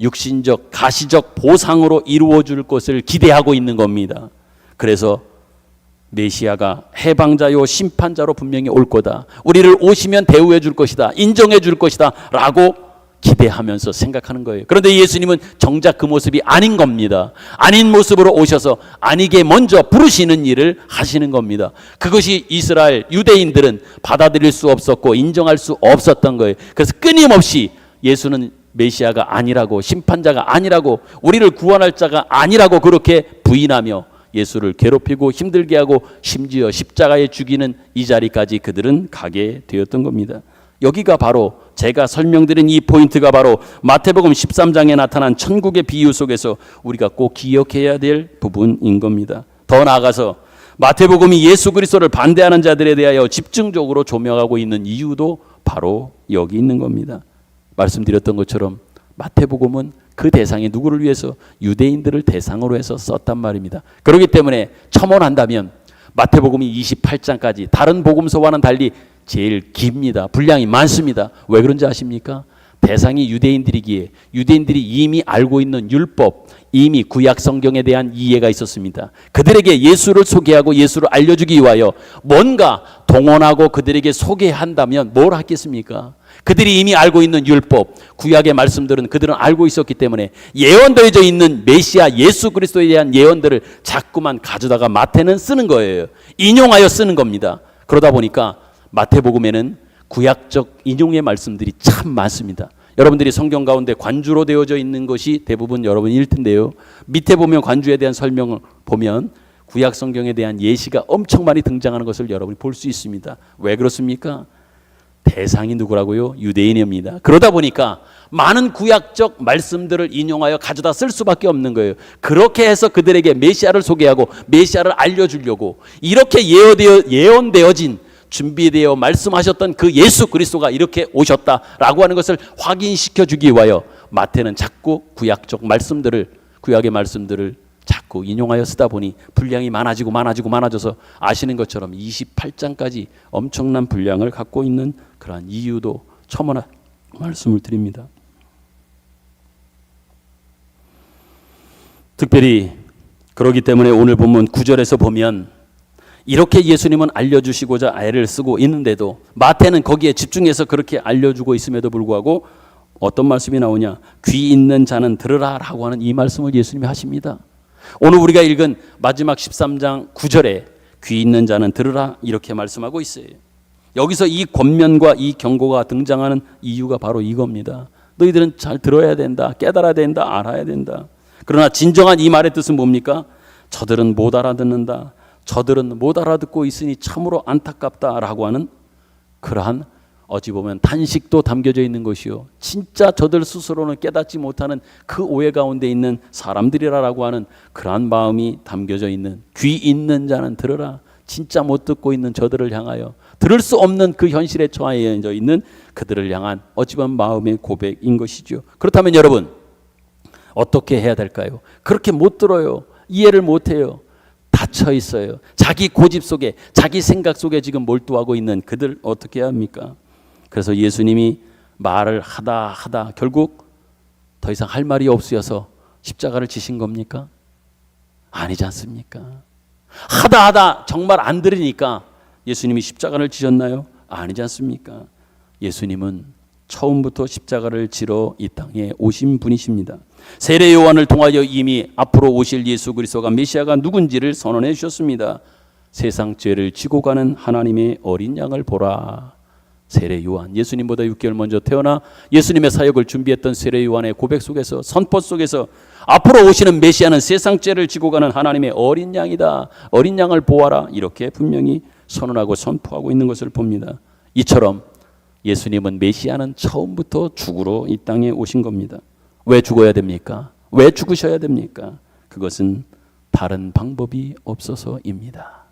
육신적, 가시적 보상으로 이루어줄 것을 기대하고 있는 겁니다. 그래서 메시아가 해방자요 심판자로 분명히 올 거다. 우리를 오시면 대우해 줄 것이다. 인정해 줄 것이다. 라고 기대하면서 생각하는 거예요. 그런데 예수님은 정작 그 모습이 아닌 겁니다. 아닌 모습으로 오셔서 아니게 먼저 부르시는 일을 하시는 겁니다. 그것이 이스라엘 유대인들은 받아들일 수 없었고 인정할 수 없었던 거예요. 그래서 끊임없이 예수는 메시아가 아니라고, 심판자가 아니라고, 우리를 구원할 자가 아니라고 그렇게 부인하며 예수를 괴롭히고 힘들게 하고 심지어 십자가에 죽이는 이 자리까지 그들은 가게 되었던 겁니다. 여기가 바로 제가 설명드린 이 포인트가 바로 마태복음 13장에 나타난 천국의 비유 속에서 우리가 꼭 기억해야 될 부분인 겁니다. 더 나아가서 마태복음이 예수 그리스도를 반대하는 자들에 대하여 집중적으로 조명하고 있는 이유도 바로 여기 있는 겁니다. 말씀드렸던 것처럼 마태복음은 그 대상이 누구를 위해서? 유대인들을 대상으로 해서 썼단 말입니다. 그렇기 때문에 첨언한다면 마태복음이 28장까지 다른 복음서와는 달리 제일 깁니다. 분량이 많습니다. 왜 그런지 아십니까? 대상이 유대인들이기에 유대인들이 이미 알고 있는 율법, 이미 구약 성경에 대한 이해가 있었습니다. 그들에게 예수를 소개하고 예수를 알려주기 위하여 뭔가 동원하고 그들에게 소개한다면 뭘 하겠습니까? 그들이 이미 알고 있는 율법, 구약의 말씀들은 그들은 알고 있었기 때문에 예언되어져 있는 메시아 예수 그리스도에 대한 예언들을 자꾸만 가져다가 마태는 쓰는 거예요. 인용하여 쓰는 겁니다. 그러다 보니까 마태복음에는 구약적 인용의 말씀들이 참 많습니다. 여러분들이 성경 가운데 관주로 되어져 있는 것이 대부분 여러분일 텐데요. 밑에 보면 관주에 대한 설명을 보면 구약 성경에 대한 예시가 엄청 많이 등장하는 것을 여러분이 볼 수 있습니다. 왜 그렇습니까? 대상이 누구라고요? 유대인입니다. 그러다 보니까 많은 구약적 말씀들을 인용하여 가져다 쓸 수밖에 없는 거예요. 그렇게 해서 그들에게 메시아를 소개하고 메시아를 알려주려고 이렇게 예언되어진 준비되어 말씀하셨던 그 예수 그리스도가 이렇게 오셨다라고 하는 것을 확인시켜 주기 위하여 마태는 자꾸 구약적 말씀들을, 구약의 말씀들을 자꾸 인용하여 쓰다 보니 분량이 많아져서 아시는 것처럼 28장까지 엄청난 분량을 갖고 있는 그러한 이유도 첨언한 말씀을 드립니다. 특별히 그렇기 때문에 오늘 본문 9절에서 보면 이렇게 예수님은 알려주시고자 애를 쓰고 있는데도 마태는 거기에 집중해서 그렇게 알려주고 있음에도 불구하고 어떤 말씀이 나오냐? 귀 있는 자는 들으라 라고 하는 이 말씀을 예수님이 하십니다. 오늘 우리가 읽은 마지막 13장 9절에 귀 있는 자는 들으라 이렇게 말씀하고 있어요. 여기서 이 권면과 이 경고가 등장하는 이유가 바로 이겁니다. 너희들은 잘 들어야 된다, 깨달아야 된다, 알아야 된다. 그러나 진정한 이 말의 뜻은 뭡니까? 저들은 못 알아듣는다. 저들은 못 알아듣고 있으니 참으로 안타깝다라고 하는 그러한 어찌 보면 탄식도 담겨져 있는 것이요. 진짜 저들 스스로는 깨닫지 못하는 그 오해 가운데 있는 사람들이라고 하는 그러한 마음이 담겨져 있는, 귀 있는 자는 들으라. 진짜 못 듣고 있는 저들을 향하여, 들을 수 없는 그 현실에 처해져 있는 그들을 향한 어찌 보면 마음의 고백인 것이죠. 그렇다면 여러분 어떻게 해야 될까요? 그렇게 못 들어요. 이해를 못해요. 닫혀 있어요. 자기 고집 속에, 자기 생각 속에 지금 몰두하고 있는 그들 어떻게 해야 합니까? 그래서 예수님이 말을 하다 결국 더 이상 할 말이 없으셔서 십자가를 지신 겁니까? 아니지 않습니까? 하다 정말 안 들으니까 예수님이 십자가를 지셨나요? 아니지 않습니까? 예수님은 처음부터 십자가를 지러 이 땅에 오신 분이십니다. 세례 요한을 통하여 이미 앞으로 오실 예수 그리스도가 메시아가 누군지를 선언해 주셨습니다. 세상 죄를 지고 가는 하나님의 어린 양을 보라. 세례 요한, 예수님보다 6개월 먼저 태어나 예수님의 사역을 준비했던 세례 요한의 고백 속에서, 선포 속에서 앞으로 오시는 메시아는 세상 죄를 지고 가는 하나님의 어린 양이다. 어린 양을 보아라. 이렇게 분명히 선언하고 선포하고 있는 것을 봅니다. 이처럼 예수님은, 메시아는 처음부터 죽으러 이 땅에 오신 겁니다. 왜 죽어야 됩니까? 왜 죽으셔야 됩니까? 그것은 다른 방법이 없어서입니다.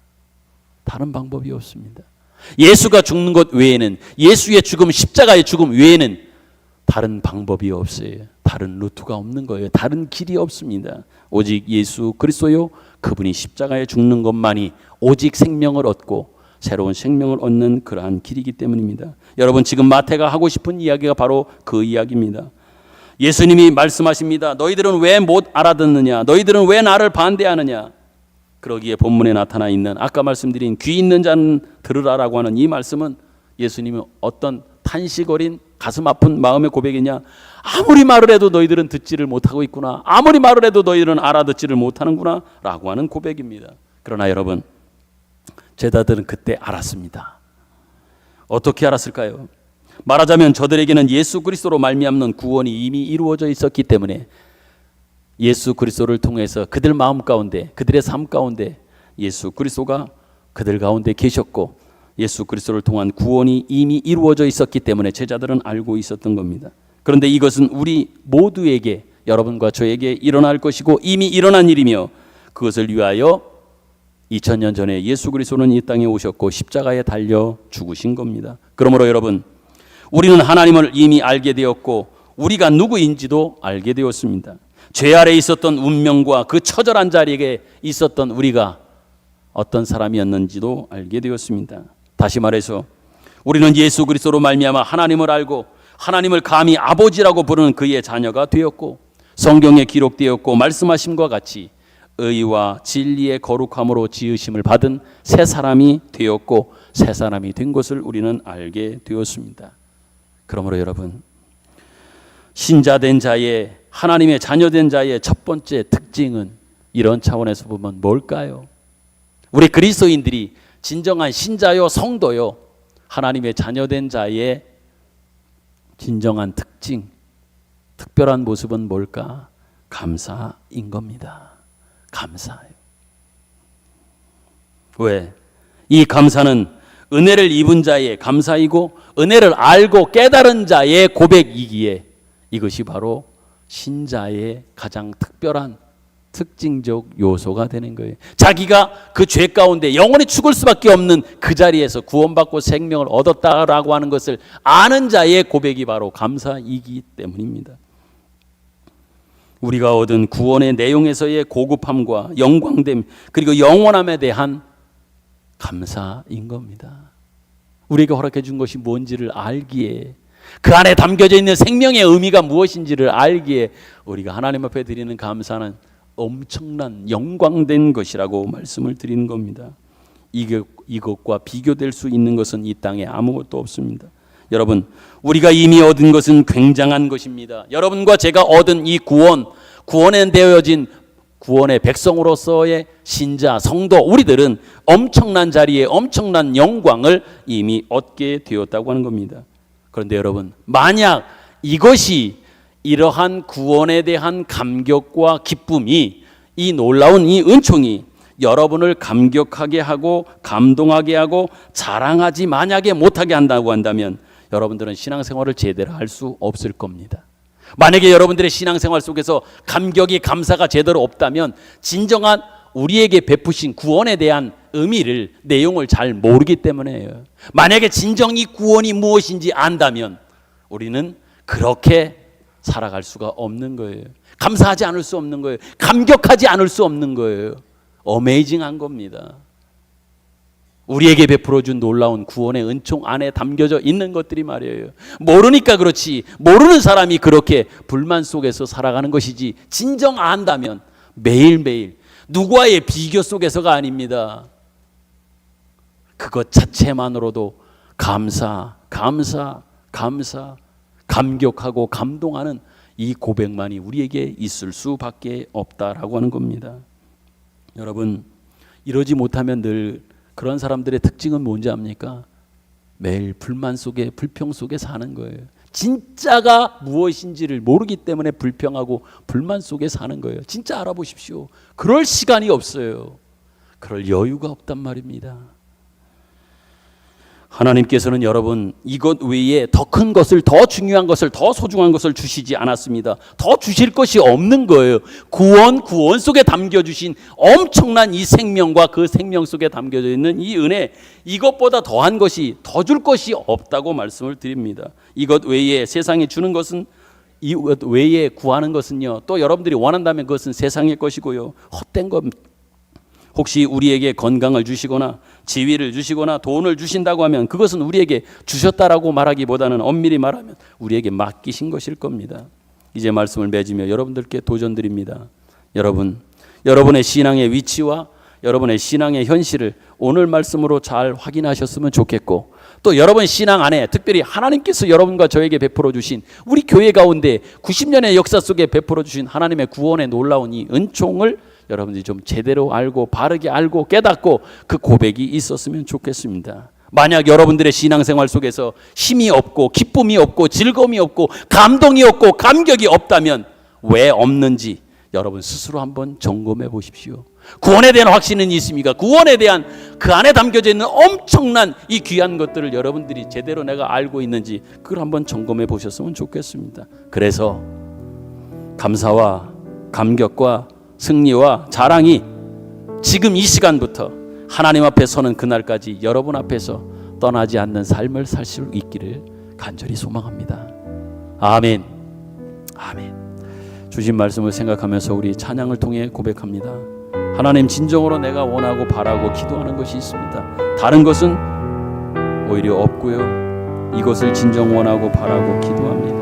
다른 방법이 없습니다. 예수가 죽는 것 외에는, 예수의 죽음, 십자가의 죽음 외에는 다른 방법이 없어요. 다른 루트가 없는 거예요. 다른 길이 없습니다. 오직 예수 그리스도요, 그분이 십자가에 죽는 것만이 오직 생명을 얻고 새로운 생명을 얻는 그러한 길이기 때문입니다. 여러분, 지금 마태가 하고 싶은 이야기가 바로 그 이야기입니다. 예수님이 말씀하십니다. 너희들은 왜 못 알아듣느냐? 너희들은 왜 나를 반대하느냐? 그러기에 본문에 나타나 있는 아까 말씀드린 귀 있는 자는 들으라라고 하는 이 말씀은 예수님이 어떤 탄식 어린 가슴 아픈 마음의 고백이냐? 아무리 말을 해도 너희들은 듣지를 못하고 있구나. 아무리 말을 해도 너희들은 알아듣지를 못하는구나 라고 하는 고백입니다. 그러나 여러분, 제자들은 그때 알았습니다. 어떻게 알았을까요? 말하자면 저들에게는 예수 그리스도로 말미암는 구원이 이미 이루어져 있었기 때문에 예수 그리스도를 통해서 그들 마음 가운데, 그들의 삶 가운데 예수 그리스도가 그들 가운데 계셨고 예수 그리스도를 통한 구원이 이미 이루어져 있었기 때문에 제자들은 알고 있었던 겁니다. 그런데 이것은 우리 모두에게, 여러분과 저에게 일어날 것이고 이미 일어난 일이며 그것을 위하여 2000년 전에 예수 그리스도는 이 땅에 오셨고 십자가에 달려 죽으신 겁니다. 그러므로 여러분, 우리는 하나님을 이미 알게 되었고 우리가 누구인지도 알게 되었습니다. 죄 아래 있었던 운명과 그 처절한 자리에 있었던 우리가 어떤 사람이었는지도 알게 되었습니다. 다시 말해서 우리는 예수 그리스도로 말미암아 하나님을 알고 하나님을 감히 아버지라고 부르는 그의 자녀가 되었고 성경에 기록되었고 말씀하심과 같이 의와 진리의 거룩함으로 지으심을 받은 새 사람이 되었고 새 사람이 된 것을 우리는 알게 되었습니다. 그러므로 여러분, 신자된 자의, 하나님의 자녀된 자의 첫 번째 특징은 이런 차원에서 보면 뭘까요? 우리 그리스도인들이 진정한 신자요 성도요 하나님의 자녀된 자의 진정한 특징, 특별한 모습은 뭘까? 감사인 겁니다. 감사예요. 왜? 이 감사는 은혜를 입은 자의 감사이고 은혜를 알고 깨달은 자의 고백이기에 이것이 바로 신자의 가장 특별한 특징적 요소가 되는 거예요. 자기가 그 죄 가운데 영원히 죽을 수밖에 없는 그 자리에서 구원받고 생명을 얻었다라고 하는 것을 아는 자의 고백이 바로 감사이기 때문입니다. 우리가 얻은 구원의 내용에서의 고급함과 영광됨 그리고 영원함에 대한 감사인 겁니다. 우리가 허락해 준 것이 뭔지를 알기에, 그 안에 담겨져 있는 생명의 의미가 무엇인지를 알기에 우리가 하나님 앞에 드리는 감사는 엄청난 영광된 것이라고 말씀을 드리는 겁니다. 이것과 비교될 수 있는 것은 이 땅에 아무것도 없습니다. 여러분, 우리가 이미 얻은 것은 굉장한 것입니다. 여러분과 제가 얻은 이 구원에 되어진 구원의 백성으로서의 신자, 성도, 우리들은 엄청난 자리에 엄청난 영광을 이미 얻게 되었다고 하는 겁니다. 그런데 여러분, 만약 이것이 이러한 구원에 대한 감격과 기쁨이, 이 놀라운 이 은총이 여러분을 감격하게 하고 감동하게 하고 자랑하지 만약에 못하게 한다고 한다면 여러분들은 신앙생활을 제대로 할 수 없을 겁니다. 만약에 여러분들의 신앙생활 속에서 감격이, 감사가 제대로 없다면 진정한 우리에게 베푸신 구원에 대한 의미를, 내용을 잘 모르기 때문에요. 만약에 진정 이 구원이 무엇인지 안다면 우리는 그렇게 살아갈 수가 없는 거예요. 감사하지 않을 수 없는 거예요. 감격하지 않을 수 없는 거예요. 어메이징한 겁니다. 우리에게 베풀어준 놀라운 구원의 은총 안에 담겨져 있는 것들이 말이에요. 모르니까 그렇지, 모르는 사람이 그렇게 불만 속에서 살아가는 것이지, 진정 안다면 매일매일 누구와의 비교 속에서가 아닙니다. 그것 자체만으로도 감격하고 감동하는 이 고백만이 우리에게 있을 수밖에 없다라고 하는 겁니다. 여러분, 이러지 못하면 늘 그런 사람들의 특징은 뭔지 압니까? 매일 불만 속에, 불평 속에 사는 거예요. 진짜가 무엇인지를 모르기 때문에 불평하고 불만 속에 사는 거예요. 진짜 알아보십시오. 그럴 시간이 없어요. 그럴 여유가 없단 말입니다. 하나님께서는 여러분, 이것 외에 더 큰 것을, 더 중요한 것을, 더 소중한 것을 주시지 않았습니다. 더 주실 것이 없는 거예요. 구원 속에 담겨주신 엄청난 이 생명과 그 생명 속에 담겨져 있는 이 은혜, 이것보다 더한 것이, 더 줄 것이 없다고 말씀을 드립니다. 이것 외에 세상에 주는 것은, 이것 외에 구하는 것은요, 또 여러분들이 원한다면 그것은 세상의 것이고요, 헛된 겁니다. 혹시 우리에게 건강을 주시거나 지위를 주시거나 돈을 주신다고 하면 그것은 우리에게 주셨다라고 말하기보다는 엄밀히 말하면 우리에게 맡기신 것일 겁니다. 이제 말씀을 맺으며 여러분들께 도전드립니다. 여러분의 신앙의 위치와 여러분의 신앙의 현실을 오늘 말씀으로 잘 확인하셨으면 좋겠고, 또 여러분 신앙 안에 특별히 하나님께서 여러분과 저에게 베풀어 주신, 우리 교회 가운데 90년의 역사 속에 베풀어 주신 하나님의 구원의 놀라운 이 은총을 여러분들이 좀 제대로 알고 바르게 알고 깨닫고 그 고백이 있었으면 좋겠습니다. 만약 여러분들의 신앙생활 속에서 힘이 없고 기쁨이 없고 즐거움이 없고 감동이 없고 감격이 없다면 왜 없는지 여러분 스스로 한번 점검해 보십시오. 구원에 대한 확신은 있습니까? 구원에 대한 그 안에 담겨져 있는 엄청난 이 귀한 것들을 여러분들이 제대로 내가 알고 있는지 그걸 한번 점검해 보셨으면 좋겠습니다. 그래서 감사와 감격과 승리와 자랑이 지금 이 시간부터 하나님 앞에 서는 그날까지 여러분 앞에서 떠나지 않는 삶을 살 수 있기를 간절히 소망합니다. 아멘. 아멘. 주신 말씀을 생각하면서 우리 찬양을 통해 고백합니다. 하나님, 진정으로 내가 원하고 바라고 기도하는 것이 있습니다. 다른 것은 오히려 없고요. 이것을 진정 원하고 바라고 기도합니다.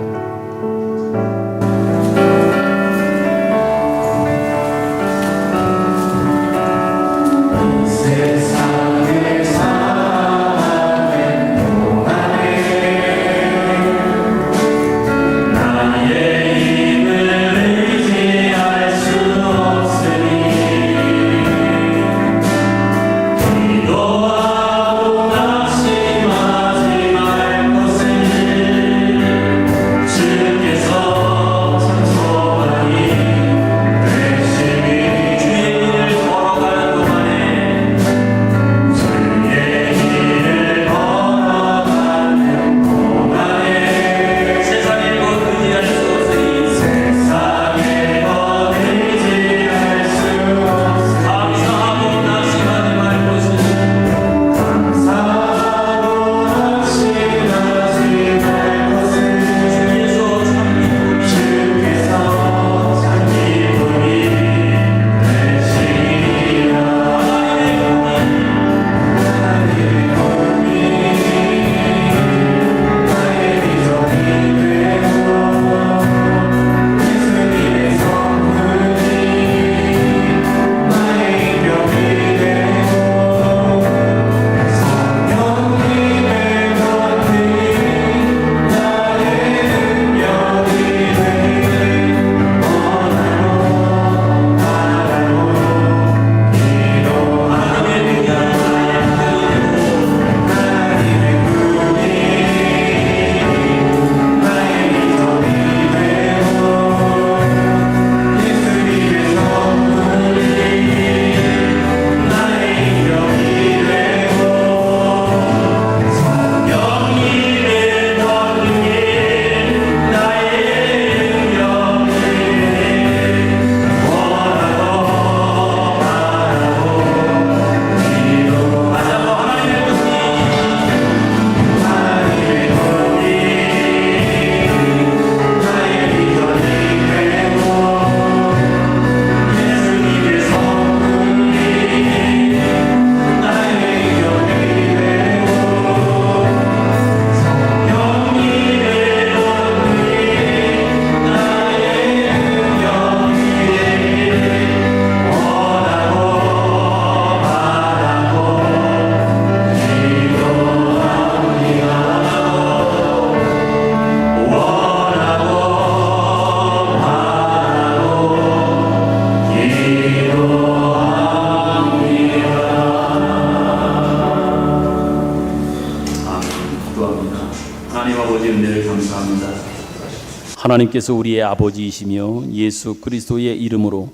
하나님께서 우리의 아버지이시며 예수 그리스도의 이름으로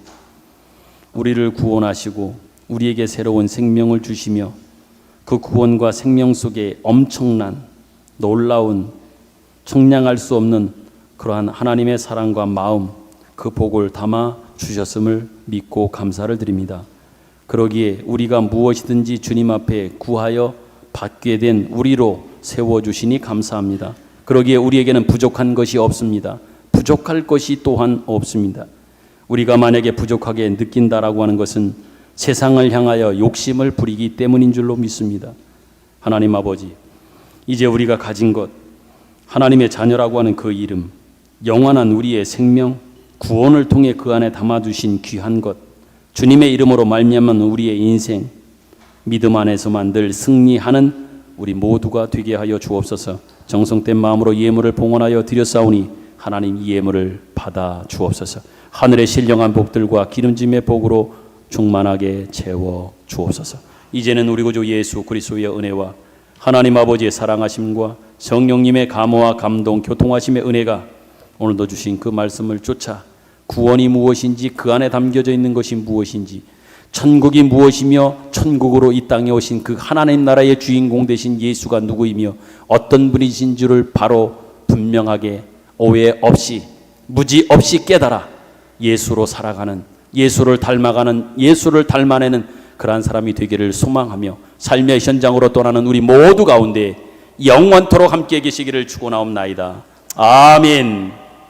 우리를 구원하시고 우리에게 새로운 생명을 주시며 그 구원과 생명 속에 엄청난 놀라운 청량할 수 없는 그러한 하나님의 사랑과 마음, 그 복을 담아 주셨음을 믿고 감사를 드립니다. 그러기에 우리가 무엇이든지 주님 앞에 구하여 받게 된 우리로 세워주시니 감사합니다. 그러기에 우리에게는 부족한 것이 없습니다. 부족할 것이 또한 없습니다. 우리가 만약에 부족하게 느낀다라고 하는 것은 세상을 향하여 욕심을 부리기 때문인 줄로 믿습니다. 하나님 아버지, 이제 우리가 가진 것, 하나님의 자녀라고 하는 그 이름, 영원한 우리의 생명, 구원을 통해 그 안에 담아두신 귀한 것, 주님의 이름으로 말미암은 우리의 인생 믿음 안에서만 늘 승리하는 우리 모두가 되게 하여 주옵소서. 정성된 마음으로 예물을 봉헌하여 드렸사오니 하나님 이 예물을 받아 주옵소서. 하늘의 신령한 복들과 기름짐의 복으로 충만하게 채워 주옵소서. 이제는 우리 구주 예수 그리스도의 은혜와 하나님 아버지의 사랑하심과 성령님의 감화와 감동 교통하심의 은혜가 오늘도 주신 그 말씀을 쫓아 구원이 무엇인지, 그 안에 담겨져 있는 것이 무엇인지, 천국이 무엇이며 천국으로 이 땅에 오신 그 하나님 나라의 주인공 되신 예수가 누구이며 어떤 분이신 줄을 바로 분명하게 오해 없이 무지 없이 깨달아 예수로 살아가는, 예수를 닮아가는, 예수를 닮아내는 그러한 사람이 되기를 소망하며 삶의 현장으로 떠나는 우리 모두 가운데 영원토록 함께 계시기를 축원하옵나이다. 아멘.